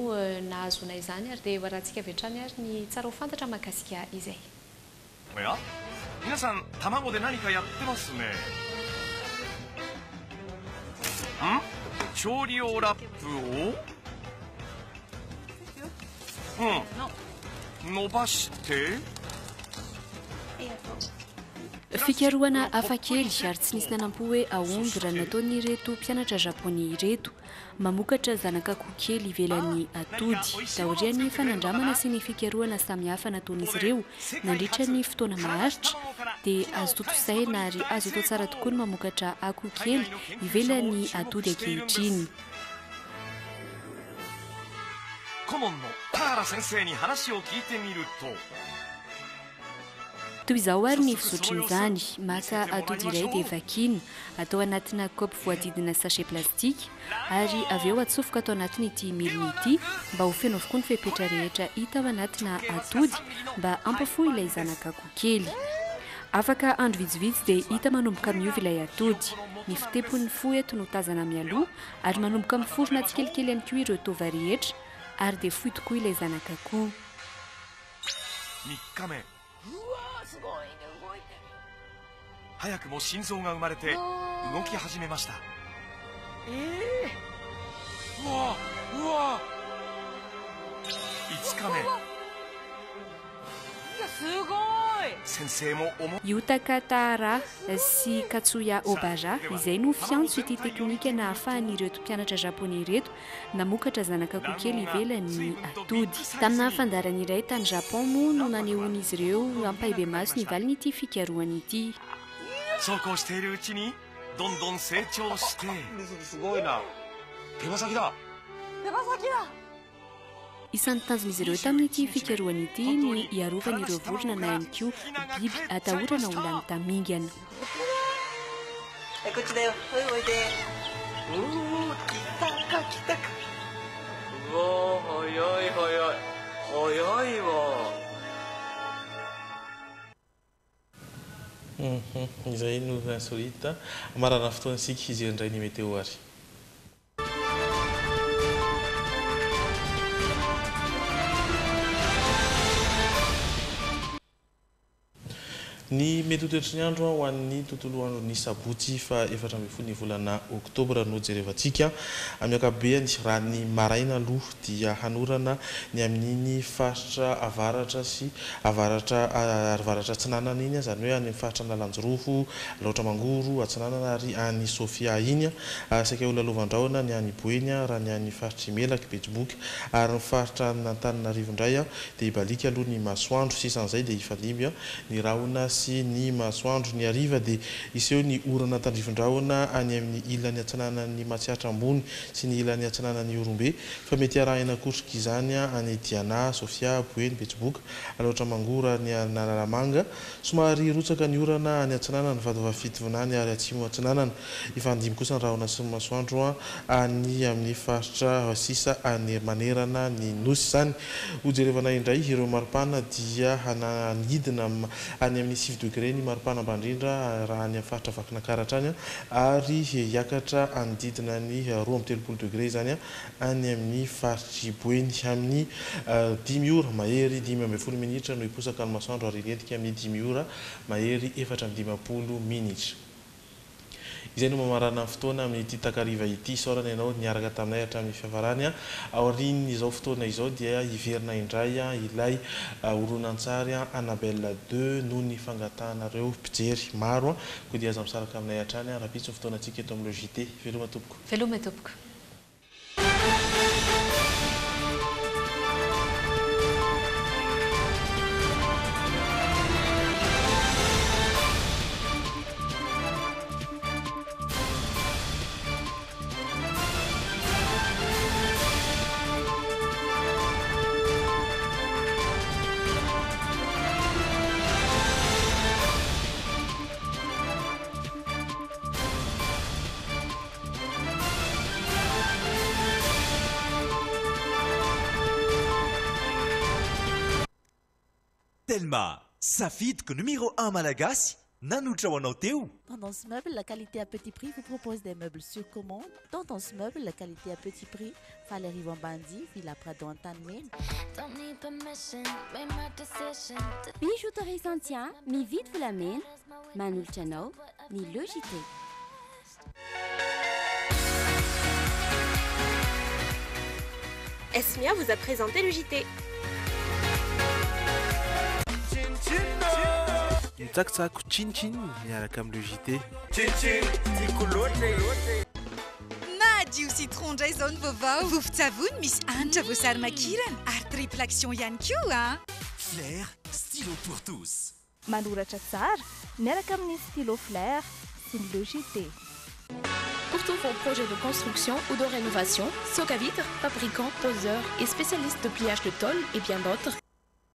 nahazona izany ary dia hoarantsika avy hatrany ary ny tsara ho fantatra mahakasika izay oya minasan tamago de nanika yatte masu ne choryo rapu o nobashite fikarohana hafakely ary tsy nisy nanampo hoe aomby raha nataony ireto mpianatra japonais ireto mamokatra zanak'akoho kely ivelan'ny atody taoriany fanandramana sy ny fikarohana samihafa nataon'izy ireo nandritra ny fotoana maharitra dia azo totosaina ary azo atao tsara tokoa ny mamokatra akoho kely ivelan'ny atody ankehitriny toy izao ary ny fisotriny maka atody iray dia vakina atao anatina kaopy voadidina sachet plastika ary avy eo atsofoka atao anatin'ity milina ity mba ho feno avokoa ny fepetra rehetra hita ao anatina atody mba ampafoy ilay zanak'akoho kely afaka andro vitsivitsy dia hita manomboka miovy ilay atody ny fitepon'ny fo eto no tazana mialoha ary manomboka miforona tsikelikely ihany koa ireo tova rehetra ary dia foy tokoa ilay zanak'akoho 3日目早くも心臓が生まれて動き始めました。うわうわ5日目いやすごい先生も思う Yutaka Tahara sy Katsuya Obara izay no fiantso ity teknika na ahafahan'ireto mpianatra japonais ireto namokatra zanak'akoho kely ivelany atody. Tamina fandarana iray tany Japon moa no nanehoan'izy ireo ampahibe maso ny valin'ity fikarohana ity. そうこうしているうちにどんどん成長して すごいな。手羽先だ。手羽先だ。 Isan'ny tanjon'izy ireo tamin'ity fikarohana ity ny iarovan'ireo vorona na ihany koa biby atahorana ho lany tamingana. こっちだよ。おいで。来たか来たか。うわ早い早いわ。 Izay no insolita marana fotoana sika izy indray ny météo ary. Ny mety toetrany andro ho an'ny tontolo andro ny sabotsy fa 14 ny volana oktobra no jerevantsika amin'ny ankapobeny raha ny maraina aloha dia hanorana ny amin'iny faritra avaratra sy avaratra Atsinanana iny zany hoe any faritra Nalanjorofo, Laotramangoro, Atsinanana ary any Sofia iny saika ho lalovan-drahona ny any Boeny raha ny any faritra Imelaka Betsiboka ary ny faritra Antananarivo indray dia ibalika aloha ny masoandro sisan'izay dia ifalimy ny rahona sy ny masoandro ny ariva dia iseho ny orana tandrivon-drahona any amin'ny ilan'ny Atsinanan'ny Matsiatra ambony sy ny ilan'ny Atsinanan'ny Orombe fa mety arahina kotrika izany any Diana, Sofia, Boeny, Betsiboka, Laotramangoro ny Analamanga somary rotsaka ny orana any Atsinanana vadova fitovonany ary atsimo Atsinanana ifandimy kosa ny rahona sy ny masoandro any amin'ny faritra sisa any manerana ny nosy zany hojerevana indray ireo maripana dia hanidina any amin'ny 6 degré ny maripana ambandrindra raha any faritra Vakinakaratra any ary hiakatra anodidina ny 12 degré zany any amin'ny faritra Boeny amin'ny 10 ora mahery 10 minitra no iposaka ny masoandro ary iretika amin'ny 10 ora mahery 4 minitra. Izay no mamarana fotoana amin'ity takariva ity saorana ianao niaraka taminay hatramin'ny fiavarany aorian'ny izao fotoana izao dia hiverina indray ilay horonan-tsary Annabelle 2 noho ny fangatahanareo mpijery maro koa dia aza misaraka aminay hatrany raha-pitso ny fotoana antsika eto amin'ny JT. Veloma tompoko. Veloma tompoko. Telma, safidy que numéro 1 malagasy, nanotra ho anao teo. Tendance Meuble, la qualité à petit prix, vous propose des meubles sur commande. Tendance Meuble, la qualité à petit prix, Valérie Vambandi, Villa Prado Antanmen. Bijouterie Santia, mi vite vous l'amène. Manul Chano, ni logité. Esmia vous a présenté le JT. Tsakitsako chin-chin miaraka amin'ny le JT. Madio citron ndray zao ny vaovao. Vovon-tsavony misy hanitra voasary makirana ary triple action ihany koa. Flair, stylo pour tous. Manoratra tsara miaraka amin'ny stylo Flair sy ny le JT. Pour tous vos projets de construction ou de rénovation, Socavitre, fabricant, poseur et spécialiste de pliage de tôle et bien d'autres,